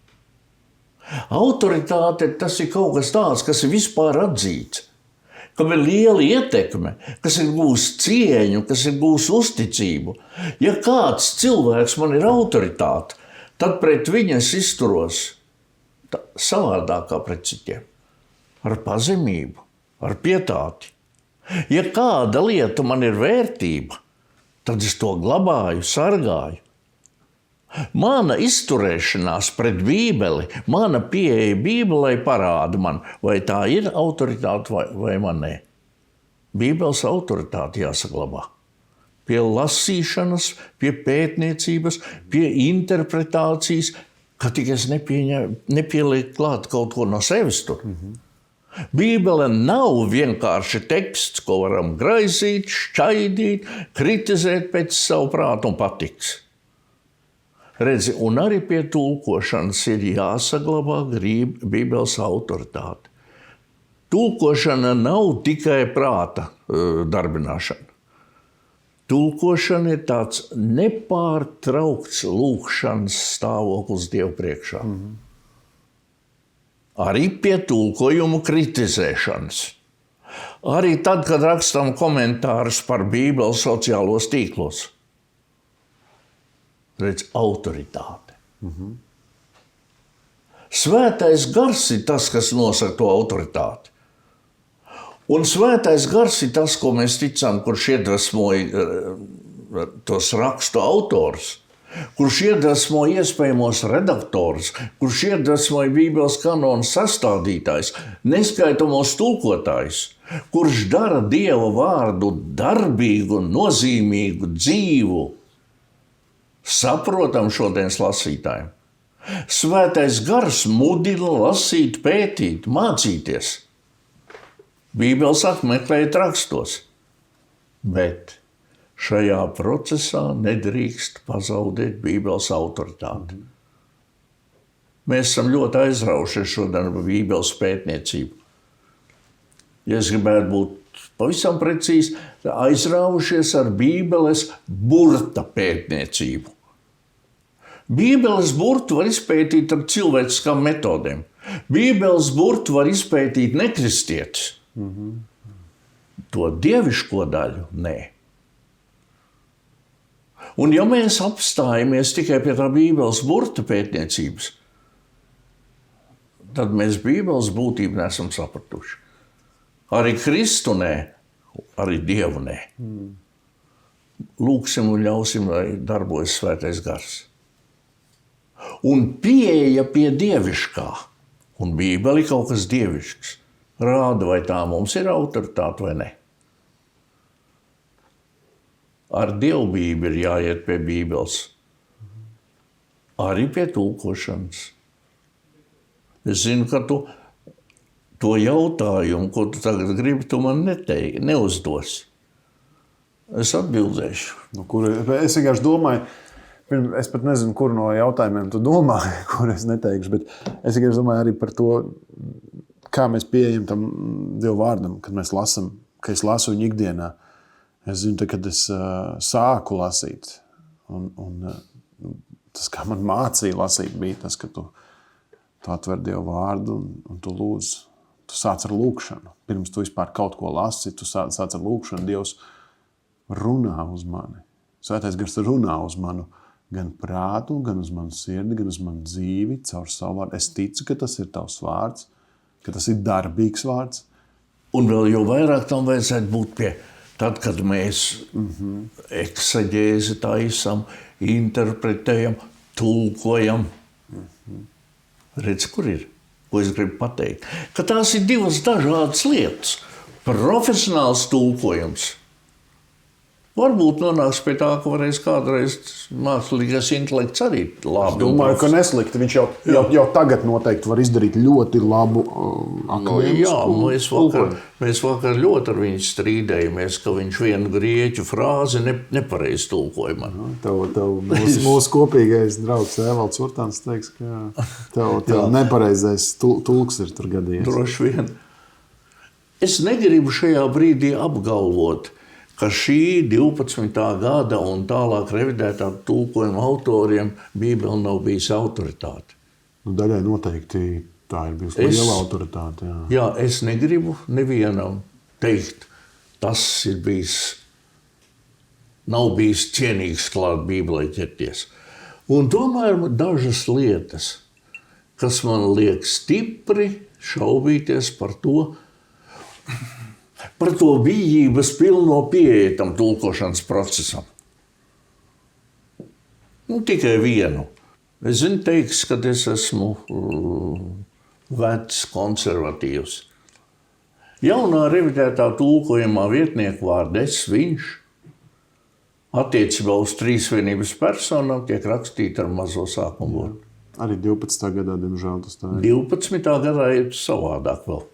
Autoritāte tas ir kaut kas tāds, kas ir vispār atzīts, kam ir liela ietekme, kas ir gūs cieņu, kas ir gūs uzticību. Ja kāds cilvēks man ir autoritāte, tad pret viņu es izturos savādāk kā pret citiem. Ar pazemību, ar pietāti. Ja kāda lieta man ir vērtība, tad es to glabāju, sargāju. Mana izturēšanās pret Bībeli, mana pieeja Bībelei parāda man, vai tā ir autoritāte vai man ne. Bībeles autoritāte jāsaglabā. Pie lasīšanas, pie pētniecības, pie interpretācijas, ka tikai es nepielieku klāt kaut ko no sevis tur. Bībele nav vienkārši teksts, ko varam graizīt, šķaidīt, kritizēt pēc savu prātu un patiks. Redzi, un arī pie tulkošanas ir jāsaglabā Bībeles autoritāte. Tulkošana nav tikai prāta darbināšana. Tulkošana ir tāds nepārtraukts lūgšanas stāvoklis Dievu priekšā. Arī pie tulkojumu kritizēšanas. Arī tad, kad rakstam komentārus par Bībeli sociālos tīklos. Redz, autoritāte. Svētais gars ir tas, kas nosaka to autoritāti. Un svētais gars ir tas, ko mēs ticam, kurš iedvesmoja tos rakstu autors, kurš iedvesmoja iespējamos redaktorus, kurš iedvesmoja Bībeles kanonu sastādītājs, neskaitamos tulkotājus, kurš dara Dieva vārdu darbīgu, nozīmīgu, dzīvu, saprotam šodienas lasītājiem. Svētais gars mudina lasīt, pētīt, mācīties. Bībele saka, meklējiet rakstos, bet šajā procesā nedrīkst pazaudēt Bībeles autoritāti. Mēs esam ļoti aizraujušies šodien par Bībeles pētniecību. Ja es gribētu būt pavisam precīzi, aizraujušies ar Bībeles burta pētniecību. Bībeles burtu var izpētīt ar cilvēciskām metodēm. Bībeles burtu var izpētīt nekristietis. To dieviško daļu nē. Un ja mēs apstājamies tikai pie tā Bībeles burta pētniecības, tad mēs Bībeles būtību nesam sapratuši. Arī Kristu nē, arī Dievu nē. Lūksim un ļausim, lai darbojas svētais gars. Un pieeja pie dieviškā, un Bībeli kaut kas dievišks, rāda, vai tā mums ir autoritāte vai ne. Ar dievbijību ir jāiet pie Bībeles, arī pie tulkošanas. Es zinu, ka tu to jautājumu, ko tu tagad gribi, tu man neuzdosi. Es atbildēšu. Es vienkārši domāju, es pat nezinu, kur no jautājumiem tu domā, kur es neteikšu, bet es vienkārši domāju arī par to, kā mēs pieejam tam Dievu vārdam, kad mēs lasam, ka es lasu viņu ikdienā. Es zinu, kad es sāku lasīt, un tas, kā man mācīja lasīt, bija tas, ka tu atver Dievu vārdu un tu lūdz. Tu sāc ar lūkšanu. Pirms tu vispār kaut ko lasi, tu sāc ar lūkšanu. Dievs runā uz mani. Svētais gars runā uz manu gan prātu, gan uz manu sirdi, gan uz manu dzīvi, caur savu vārdu. Es ticu, ka tas ir tavs vārds, ka tas ir darbīgs vārds. Un vēl jau vairāk tam vajadzētu būt pie, tad, kad mēs ekseģēzi taisam, interpretējam, tulkojam. Redz, kur ir? Ko es gribu pateikt? Ka tās ir divas dažādas lietas. Profesionāls tulkojums Varbūt nonāks pie tā, ka varēs kādreiz mākslīgais intelekts arī labi. Domāju, ka neslikti. Viņš jau tagad noteikti var izdarīt ļoti labu akadēmisku tulkojumu. Mēs vakar ļoti ar viņu strīdējamies, ka viņš vienu grieķu frāzi nepareizi tulkoja. Mūsu kopīgais draugs Evalds Urtāns teiks, ka tev nepareizais tulks ir tur gadījies. Droši vien. Es negribu šajā brīdī apgalvot, ka šī 12. gada un tālāk revidētā tulkojuma autoriem Bībele nav bijusi autoritāte. Daļai noteikti tā ir bijusi liela autoritāte. Jā, es negribu nevienam teikt, tas ir bijis, nav bijis cienīgs klāt Bībelē ķerties. Un tomēr dažas lietas, kas man liek stipri šaubīties par to bijības pilno pieeju tam tulkošanas procesam. Tikai vienu. Es zinu, teiks, ka es esmu vecs konservatīvs. Jaunā revidētā tulkojumā vietnieku vārdu es, viņš, attiecībā uz trīsvienības personām tiek rakstīta ar mazo sākumu burtu. Arī 12. gadā, diemžēl, tas tā ir. 12. gadā ir savādāk vēl.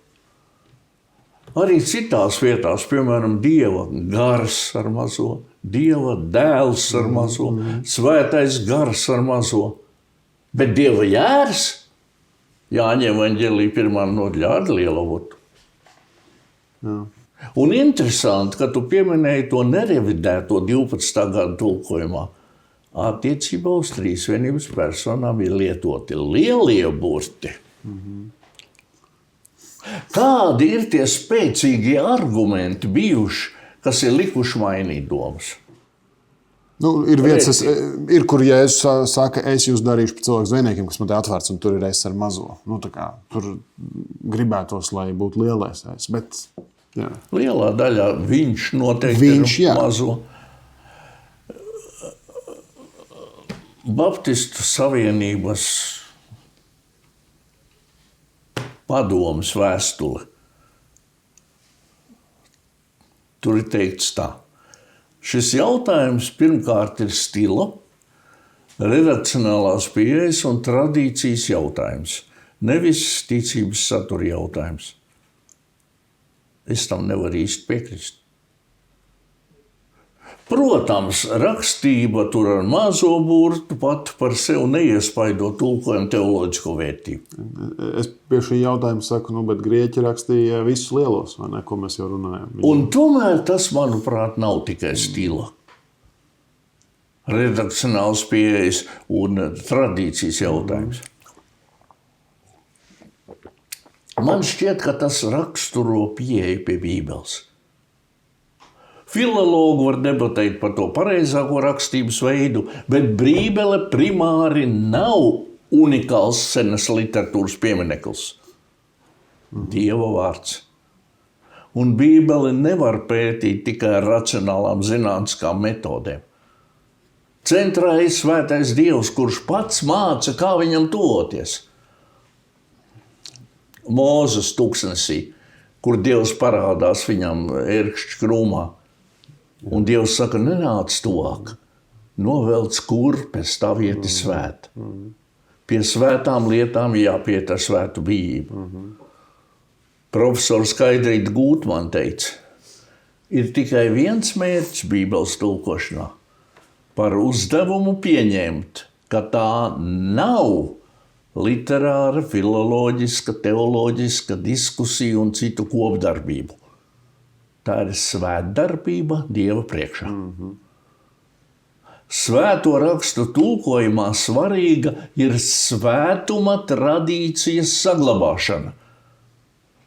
Arī citās vietās, piemēram, Dieva gars ar mazo, Dieva dēls ar mazo, svētais gars ar mazo, bet Dieva jērs Jāņa evaņģēlī 1. nodaļā ar lielu burtu. Un interesanti, ka tu pieminēji to nerevidēto 12. gada tulkojumā. Attiecībā uz trīsvienības personām ir lietoti lielie burti. Kādi ir tie spēcīgie argumenti bijuši, kas ir likuši mainīt domas? Ir, kur Jēzus saka, es jūs darīšu par cilvēku zvejniekiem, kas man te atvērts, un tur ir es ar mazo. Tur gribētos, lai būtu lielais es. Bet, jā. Lielā daļā viņš noteikti ir mazo. Baptistu savienības padomes vēstule. Tur ir teikts tā. Šis jautājums pirmkārt ir stila, redakcionālās pieejas un tradīcijas jautājums, nevis ticības satura jautājums. Es tam nevaru īsti piekrist. Protams, rakstība tur ar mazo burtu pat par sevi neiespaido tulkojumu teoloģisko vērtību. Es pie šī jautājuma saku, bet grieķi rakstīja visus lielos, vai ne, ko mēs jau runājam. Un tomēr tas, manuprāt, nav tikai stila. Redakcionāls pieejas un tradīcijas jautājums. Man šķiet, ka tas raksturo pieeju pie Bībeles. Filologi var debatēt par to pareizāko rakstības veidu, bet Bībele primāri nav unikāls senas literatūras piemineklis. Dieva vārds. Un Bībeli nevar pētīt tikai ar racionālām zinātniskām metodēm. Centrā ir svētais Dievs, kurš pats māca, kā viņam tuvoties. Mūzes tūkstnesī, kur Dievs parādās viņam ērkšķu krūmā. Un Dievs saka, nenāc tuvāk, novelc kurpes, tā vieta svēta. Pie svētām lietām jāpiet ar svētu bijību. Profesors Skaidrīta Gūtman teica, ir tikai viens mērķis Bībeles tulkošanā – par uzdevumu pieņemt, ka tā nav literāra, filoloģiska, teoloģiska diskusija un citu kopdarbību. Tā ir svētdarbība Dieva priekšā. Svēto rakstu tulkojumā svarīga ir svētuma tradīcijas saglabāšana.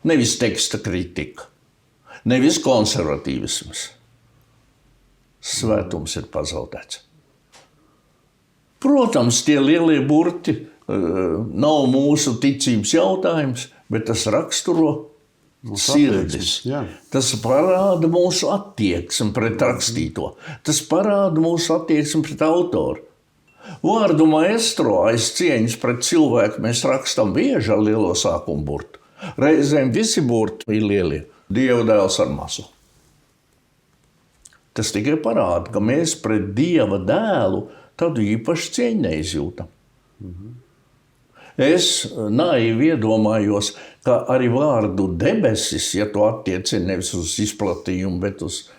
Nevis teksta kritika, nevis konservatīvisms. Svētums ir pazaudēts. Protams, tie lielie burti nav mūsu ticības jautājums, bet tas raksturo sirdis. Tas parāda mūsu attieksmi pret rakstīto. Tas parāda mūsu attieksmi pret autoru. Vārdu maestro aiz cieņas pret cilvēku mēs rakstam bieži ar lielo sākumu burtu. Reizēm visi burti ir lielie. Dieva dēls ar mazu. Tas tikai parāda, ka mēs pret Dieva dēlu tādu īpašu cieņu neizjūtam. Es naivi iedomājos, ka arī vārdu debesis, ja tu attiecini nevis uz izplatījumu, bet uz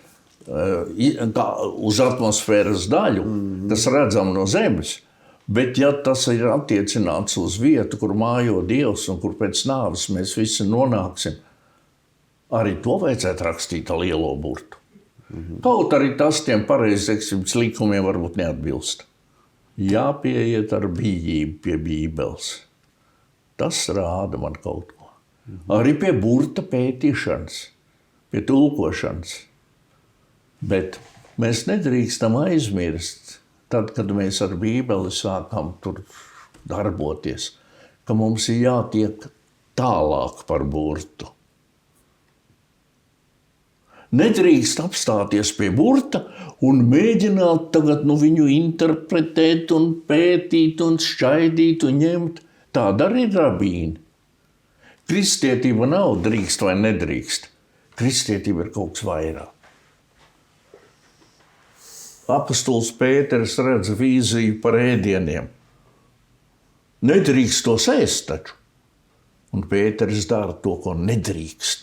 atmosfēras daļu, kas redzam no zemes, bet ja tas ir attiecināts uz vietu, kur mājo Dievs un kur pēc nāves mēs visi nonāksim, arī to vajadzētu rakstīt ar lielo burtu. Kaut arī tas tiem pareizekstības likumiem varbūt neatbilst. Jāpieiet ar bijību pie Bībeles. Tas rāda man kaut ko. Arī pie burta pētīšanas, pie tulkošanas. Bet mēs nedrīkstam aizmirst, tad, kad mēs ar Bībeli sākam tur darboties, ka mums ir jātiek tālāk par burtu. Nedrīkst apstāties pie burta un mēģināt tagad viņu interpretēt un pētīt un šķaidīt un ņemt. Tāda arī ir rabīni. Kristietība nav drīkst vai nedrīkst. Kristietība ir kaut kas vairāk. Apostols Pēters redz vīziju par ēdieniem. Nedrīkst tos ēst taču. Un Pēters dara to, ko nedrīkst.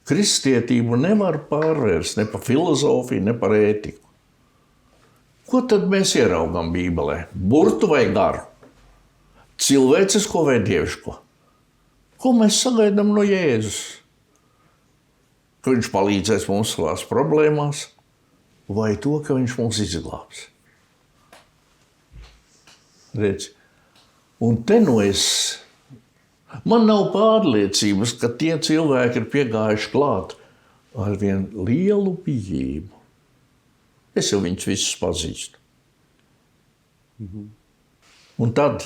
Kristietību nevar pārvērst ne par filozofiju, ne par ētiku. Ko tad mēs ieraugam Bībelē? Burtu vai garu? Cilvēcisko vai dieviško? Ko mēs sagaidām no Jēzus? Ka viņš palīdzēs mums savās problēmās, vai to, ka viņš mums izglābs? Redz, un te man nav pārliecības, ka tie cilvēki ir piegājuši klāt ar vien lielu bijību. Es jau viņus visus pazīstu. Un tad,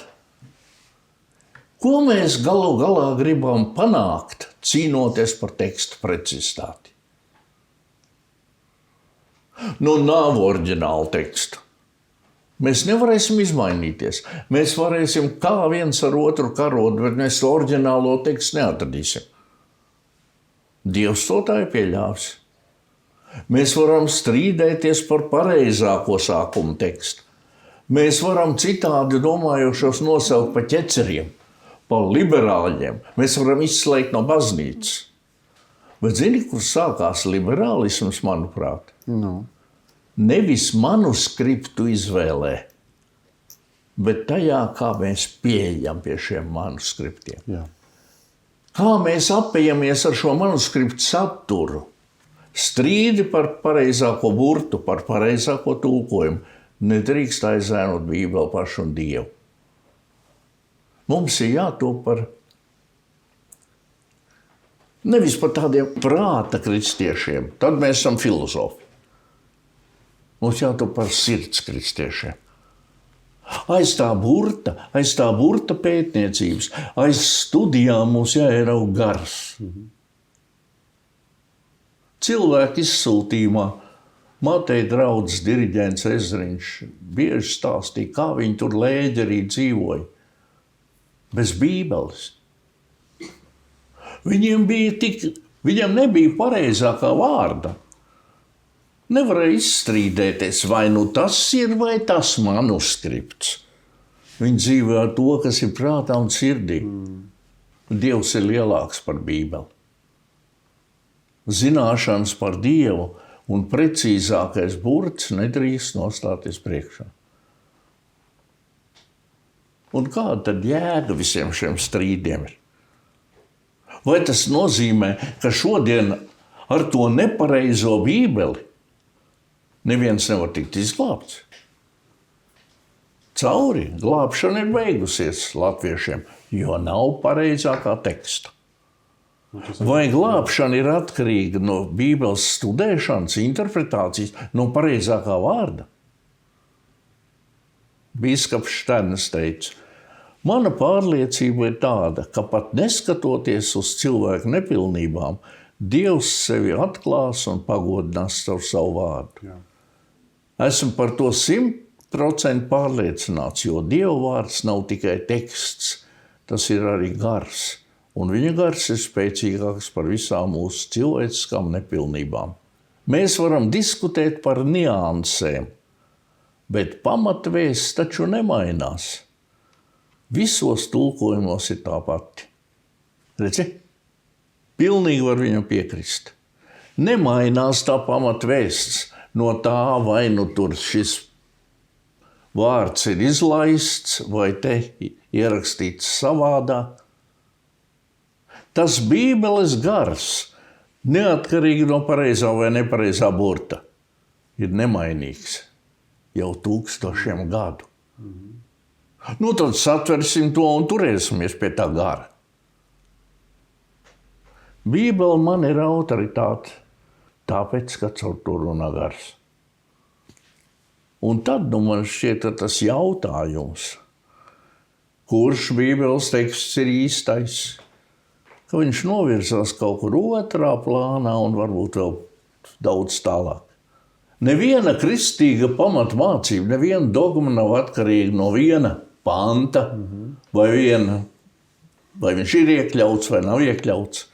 ko mēs galu galā gribam panākt, cīnoties par tekstu precizitāti? Nav oriģināla teksta. Mēs nevarēsim izmainīties. Mēs varēsim kā viens ar otru karot, bet mēs oriģinālo tekstu neatradīsim. Dievs to tā ir pieļāvis. Mēs varam strīdēties par pareizāko sākuma tekstu. Mēs varam citādi domājošos nosaukt par ķeceriem, par liberāļiem. Mēs varam izslēgt no baznīcas. Bet zini, kur sākās liberālisms, manuprāt? Nevis manuskriptu izvēlē, bet tajā, kā mēs pieejam pie šiem manuskriptiem. Jā. Kā mēs apējamies ar šo manuskriptu saturu. Strīdi par pareizāko burtu, par pareizāko tulkojumu. Nedrīkst aizēnot Bībeli pašu un Dievu. Mums ir jātop par nevis par tādiem prāta kristiešiem, tad mēs esam filozofi. Mums jātop par sirds kristiešiem. Aiz tā burta pētniecības, aiz studijām mums jāieraug gars. Cilvēku izsūtījumā Mateja draudzes diriģents Ezriņš bieži stāstīja, kā viņi tur Lēģerī dzīvoja. Bez Bībeles. Viņiem nebija pareizākā vārda. Nevarēja izstrīdēties, vai tas ir, vai tas manuskripts. Viņi dzīvo ar to, kas ir prātā un sirdī. Dievs ir lielāks par Bībeli. Zināšanas par Dievu un precīzākais burts nedrīkst nostāties priekšā. Un kāda tad jēga visiem šiem strīdiem ir? Vai tas nozīmē, ka šodien ar to nepareizo Bībeli neviens nevar tikt izglābts? Cauri glābšana ir beigusies latviešiem, jo nav pareizākā teksta. Vai glābšana ir atkarīga no Bībeles studēšanas, interpretācijas, no pareizākā vārda? Bīskaps Šterns teica, mana pārliecība ir tāda, ka pat neskatoties uz cilvēku nepilnībām, Dievs sevi atklās un pagodinās ar savu vārdu. Jā. Esmu par to 100% pārliecināts, jo Dieva vārds nav tikai teksts, tas ir arī gars. Un viņa gars ir spēcīgāks par visām mūsu cilvēciskām nepilnībām. Mēs varam diskutēt par niansēm, bet pamatvēsts taču nemainās. Visos tulkojumos ir tā pati. Redzi? Pilnīgi var viņam piekrist. Nemainās tā pamatvēsts no tā, vai nu tur šis vārds ir izlaists, vai te ierakstīts savādāk. Tas Bībeles gars, neatkarīgi no pareizā vai nepareizā burta, ir nemainīgs jau 1000 gadu. Nu, tad satversim to un turēsimies pie tā gara. Bībele man ir autoritāte, tāpēc, ka caur to runā gars. Un tad man šķiet tas jautājums, kurš Bībeles teksts ir īstais, ka viņš novirzās kaut kur otrā plānā un varbūt vēl daudz tālāk. Neviena kristīga pamatmācība, neviena dogma nav atkarīga no viena panta, vai viņš ir iekļauts vai nav iekļauts.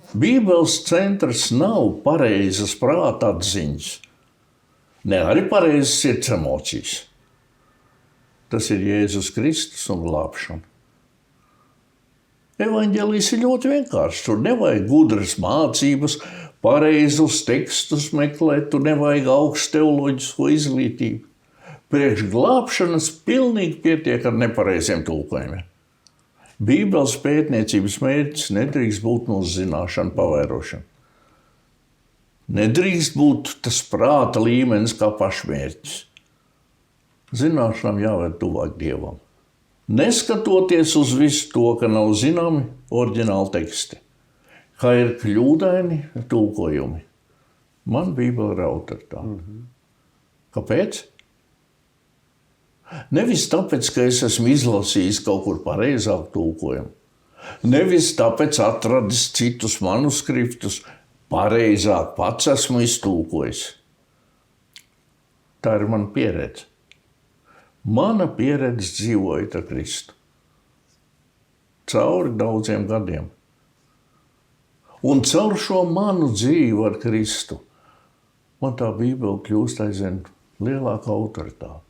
Bībeles centrs nav pareizas prāta atziņas, ne arī pareizas sirds emocijas. Tas ir Jēzus Kristus un glābšana. Evaņģēlijs ir ļoti vienkāršs. Tur nevajag gudras mācības, pareizus tekstus meklēt, tur nevajag augstu teoloģisko izglītību. Priekš glābšanas pilnīgi pietiek ar nepareiziem tulkojumiem. Bībeles pētniecības mērķis nedrīkst būt mūsu zināšanu pavērošana. Nedrīkst būt tas prāta līmenis kā pašmērķis. Zināšanām jāved tuvāk Dievam. Neskatoties uz visu to, ka nav zināmi oriģināli teksti, kā ir kļūdaini tulkojumi. Man Bībele ir autoritāte. Kāpēc? Nevis tāpēc, ka es esmu izlasījis kaut kur pareizāk tulkojumu. Nevis tāpēc atradis citus manuskriptus, pareizāk pats esmu iztulkojis. Tā ir mana pieredze. Mana pieredze dzīvojot ar Kristu. Cauri daudziem gadiem. Un caur šo manu dzīvi ar Kristu man tā Bībele kļūst aizvien lielāka autoritāte.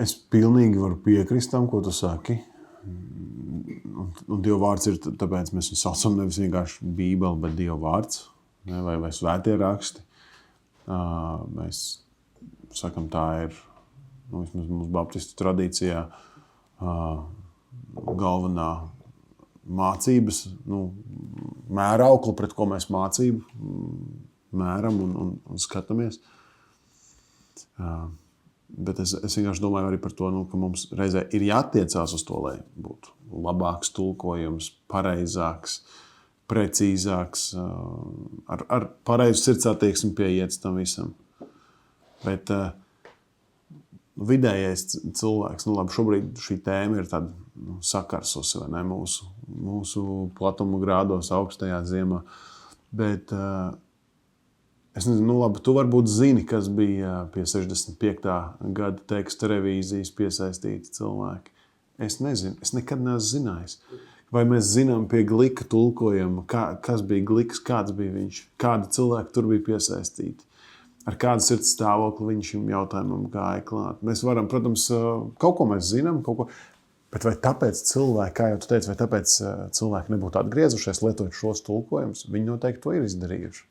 Es pilnīgi varu piekrist tam, ko tu saki. Un Dieva vārds ir, tāpēc mēs viņu saucam nevis vienkārši Bībeli, bet Dieva vārds, ne, vai svētie raksti. Mēs sakam, tā ir, vismaz mūsu baptistu tradīcijā, galvenā mācības, mēraukla, pret ko mēs mācību mēram un skatāmies. Bet es vienkārši domāju arī par to, ka mums reizē ir jātiecās uz to, lai būtu labāks tulkojums, pareizāks, precīzāks, ar pareizu sirdsatieksmi pieiet tam visam. Bet vidējais cilvēks, labi, šobrīd šī tēma ir tāda sakarsusi, vai ne, mūsu platuma grādos augstajā ziemā. Bet es nezinu, labi, tu varbūt zini, kas bija pie 65. gada teksta revīzijas piesaistīti cilvēki. Es nezinu, es nekad neesmu zinājis. Vai mēs zinām pie Glika tulkojuma, kas bija Gliks, kāds bija viņš, kādi cilvēki tur bija piesaistīti, ar kādu sirds stāvokli viņš šim jautājumam gāja klāt. Mēs varam, protams, kaut ko mēs zinām, bet vai tāpēc cilvēki, kā jau tu teici, vai tāpēc cilvēki nebūtu atgriezušies lietot šos tulkojumus, viņi noteikti to ir izdarījuši.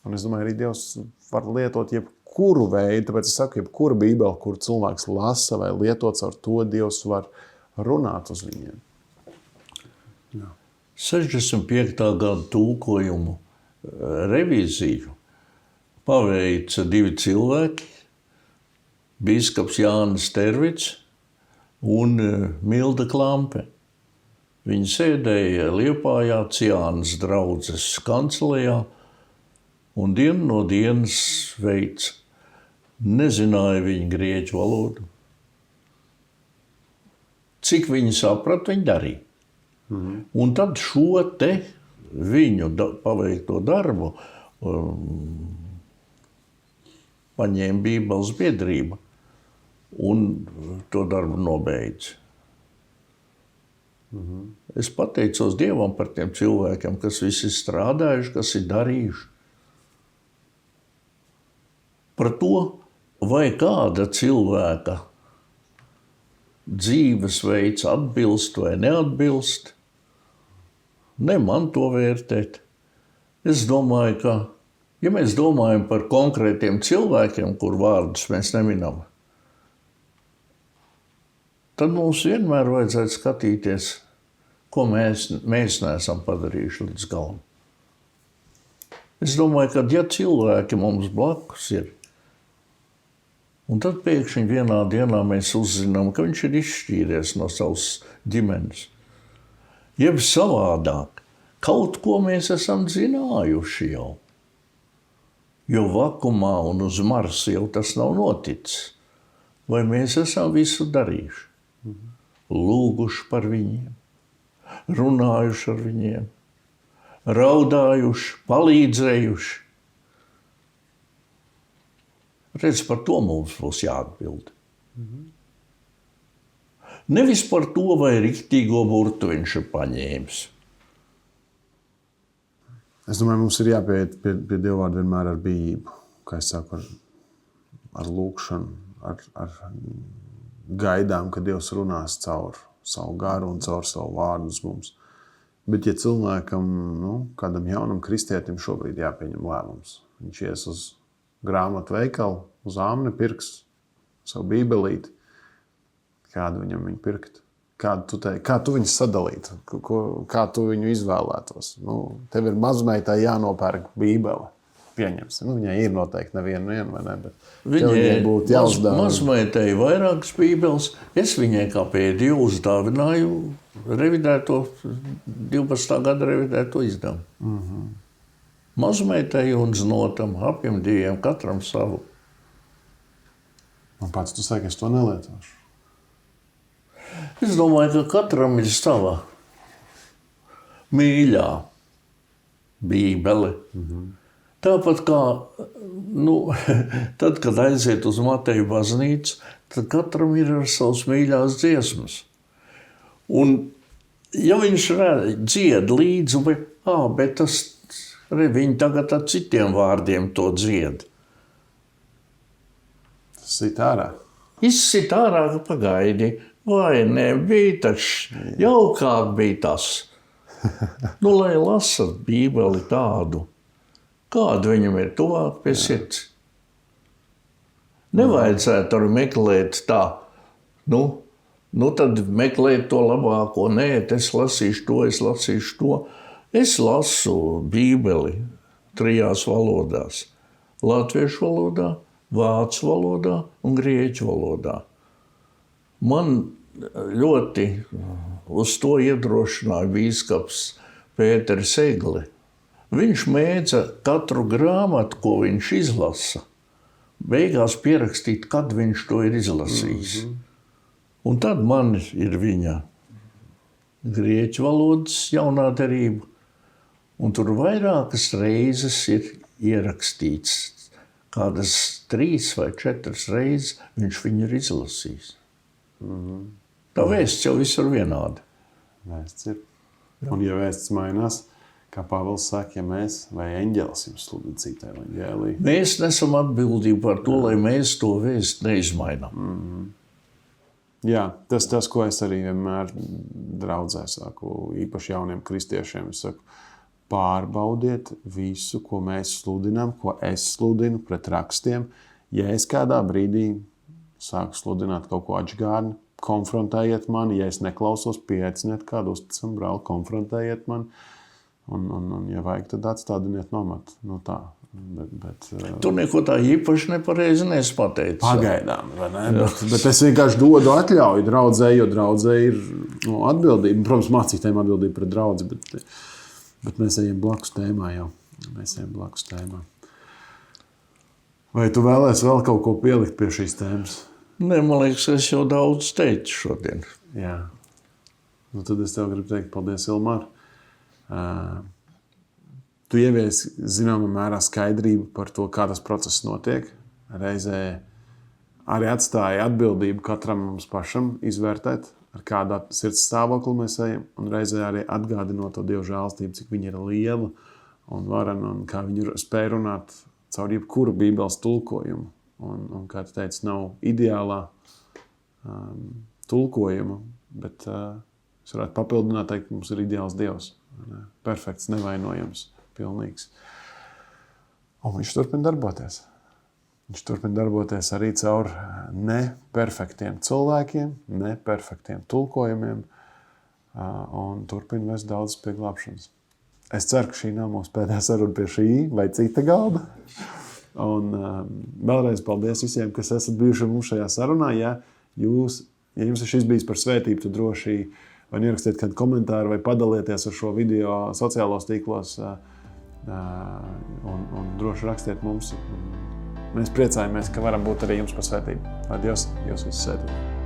Un es domāju, arī Dievs var lietot jebkuru veidu, tāpēc es saku, jebkuru Bībeli, kur cilvēks lasa vai lietots ar to, Dievs var runāt uz viņiem. Jā. 65. gada tulkojumu revīziju paveica 2 cilvēki, bīskaps Jānis Tervits un Milda Klampe. Viņi sēdēja Liepājā Ciānas draudzes kancelējā un dienu no dienas veica. Nezināja viņa grieķu valodu. Cik viņi saprata, viņi darīja. Un tad šo te viņu paveikto darbu paņēma Bībeles biedrība un to darbu nobeidza. Es pateicos Dievam par tiem cilvēkiem, kas visi ir strādājuši, kas ir darījuši. Par to, vai kāda cilvēka dzīvesveids atbilst vai neatbilst, ne man to vērtēt. Es domāju, ka, ja mēs domājam par konkrētiem cilvēkiem, kur vārdus mēs neminam, tad mums vienmēr vajadzētu skatīties, ko mēs neesam padarījuši līdz galam. Es domāju, ka ja cilvēki mums blakus ir, un tad pēkšņi vienā dienā mēs uzzinām, ka viņš ir izšķīries no savas ģimenes, jeb savādāk, kaut ko mēs esam zinājuši jau. Jo vakumā un uz Marsa jau tas nav noticis. Vai mēs esam visu darījuši? Lūguši par viņiem, runājuši ar viņiem, raudājuši, palīdzējuši. Redz, par to mums būs jāatbild. Nevis par to, vai riktīgo burtu viņš ir paņēmis. Es domāju, mums ir jāpieiet pie Dievvvārda vienmēr ar bijību. Kā es saku, ar lūkšanu, ar gaidām, ka Dievs runās caur savu garu un caur savu vārdu uz mums. Bet ja cilvēkam, kādam jaunam kristietim šobrīd jāpieņem lēmums, viņš ies uz grāmatu veikalu, uz āmni pirks savu bībelīti, kādu viņam viņu pirkt? Kā tu viņus sadalītu? Kā tu viņu izvēlētos? Tev ir mazmeitai jānopērk bībele. Pieņemsim. Viņai ir noteikti neviena, vai ne? Bet viņai būtu jāuzdāvina. Mazmeitai vairākas bībeles. Es viņai kā pēdējo uzdāvināju revidēto, 12. gada revidēto izdevumu. Mazmeitai un znotam, abiem diviem, katram savu. Un pats tu saki, es to nelietošu. Es domāju, ka katram ir sava mīļā bībele. Tāpat kā, tad, kad aiziet uz Mateju baznīcu, tad katram ir ar savas mīļās dziesmas. Un, ja viņš dzied līdzi, bet tas, viņi tagad ar citiem vārdiem to dzied. Tas sit ārā. Izsit ārā, ka pagaidi, vai ne, bija taču, jaukāk bija tas. Lai lasa bībeli tādu, kādu viņam ir tuvāk pie sirds. Nevajadzētu arī meklēt tā, tad meklēt to labāko. Nē, es lasīšu to. Es lasu bībeli 3 valodās. Latviešu valodā, vācu valodā un grieķu valodā. Man ļoti uz to iedrošināja bīskaps Pēteris Egli. Viņš mēdza katru grāmatu, ko viņš izlasa, beigās pierakstīt, kad viņš to ir izlasījis. Un tad man ir viņa grieķu valodas jaunā derība, un tur vairākas reizes ir ierakstīts, kādas 3 vai 4 reizes viņš viņu ir izlasījis. Tā vēsts jau visur vienādi. Vēsts ir. Un ja vēsts mainās, kā Pāvils saka, ja mēs vai eņģelis jums sludina citu evaņģēliju. Mēs nesam atbildību par to, lai mēs to vēstu neizmainām. Jā, tas, ko es arī vienmēr draudzē saku, īpaši jauniem kristiešiem, es saku, pārbaudiet visu, ko mēs sludinām, ko es sludinu pret rakstiem. Ja es kādā brīdī sāku sludināt kaut ko atžgārni, konfrontējiet mani, ja es neklausos, pieaiciniet kādu uzticamu brāli, konfrontējiet mani. Un ja vajag, tad atstādiniet nomatu. Tā. Bet, tu neko tā īpaši nepareizi nepateici. Pagaidām, vai ne? Bet es vienkārši dodu atļauju draudzēji, jo draudzēji ir atbildība. Protams, mācītājiem atbildība pret draudzi, bet mēs ejam blakus tēmā jau. Vai tu vēlēsi vēl kaut ko pielikt pie šīs tēmas? Nē, man liekas, es jau daudz teicu šodien. Jā. Tad es tev gribu teikt paldies, Ilmār. Tu ieviesi zināmā mērā skaidrību par to, kā tas process notiek. Reizē arī atstāja atbildību katram mums pašam izvērtēt, ar kādu sirds stāvokli mēs ejam, un reizē arī atgādinot to Dievu žēlastību, cik viņa ir liela un varena, un kā viņa spēj runāt caur jebkuru Bībeles tulkojumu. Un kā tu teici, nav ideālā tulkojuma, bet es varētu papildināt, teikt, ka mums ir ideāls Dievs. Perfekts, nevainojams, pilnīgs. Un viņš turpina darboties. Viņš turpina darboties arī caur neperfektiem cilvēkiem, neperfektiem tulkojumiem un turpina vest daudz pie glābšanas. Es ceru, ka šī nav mūsu pēdējā saruna pie šī vai cita galda. Un vēlreiz paldies visiem, kas esat bijuši mums šajā sarunā. Ja jums ir šis bijis par svētību, tad droši vai ierakstiet kādu komentāru vai padalieties ar šo video sociālos tīklos un droši rakstiet mums. Mēs priecājamies, ka varam būt arī jums par svētību. Lai Dievs jūs visus svētī.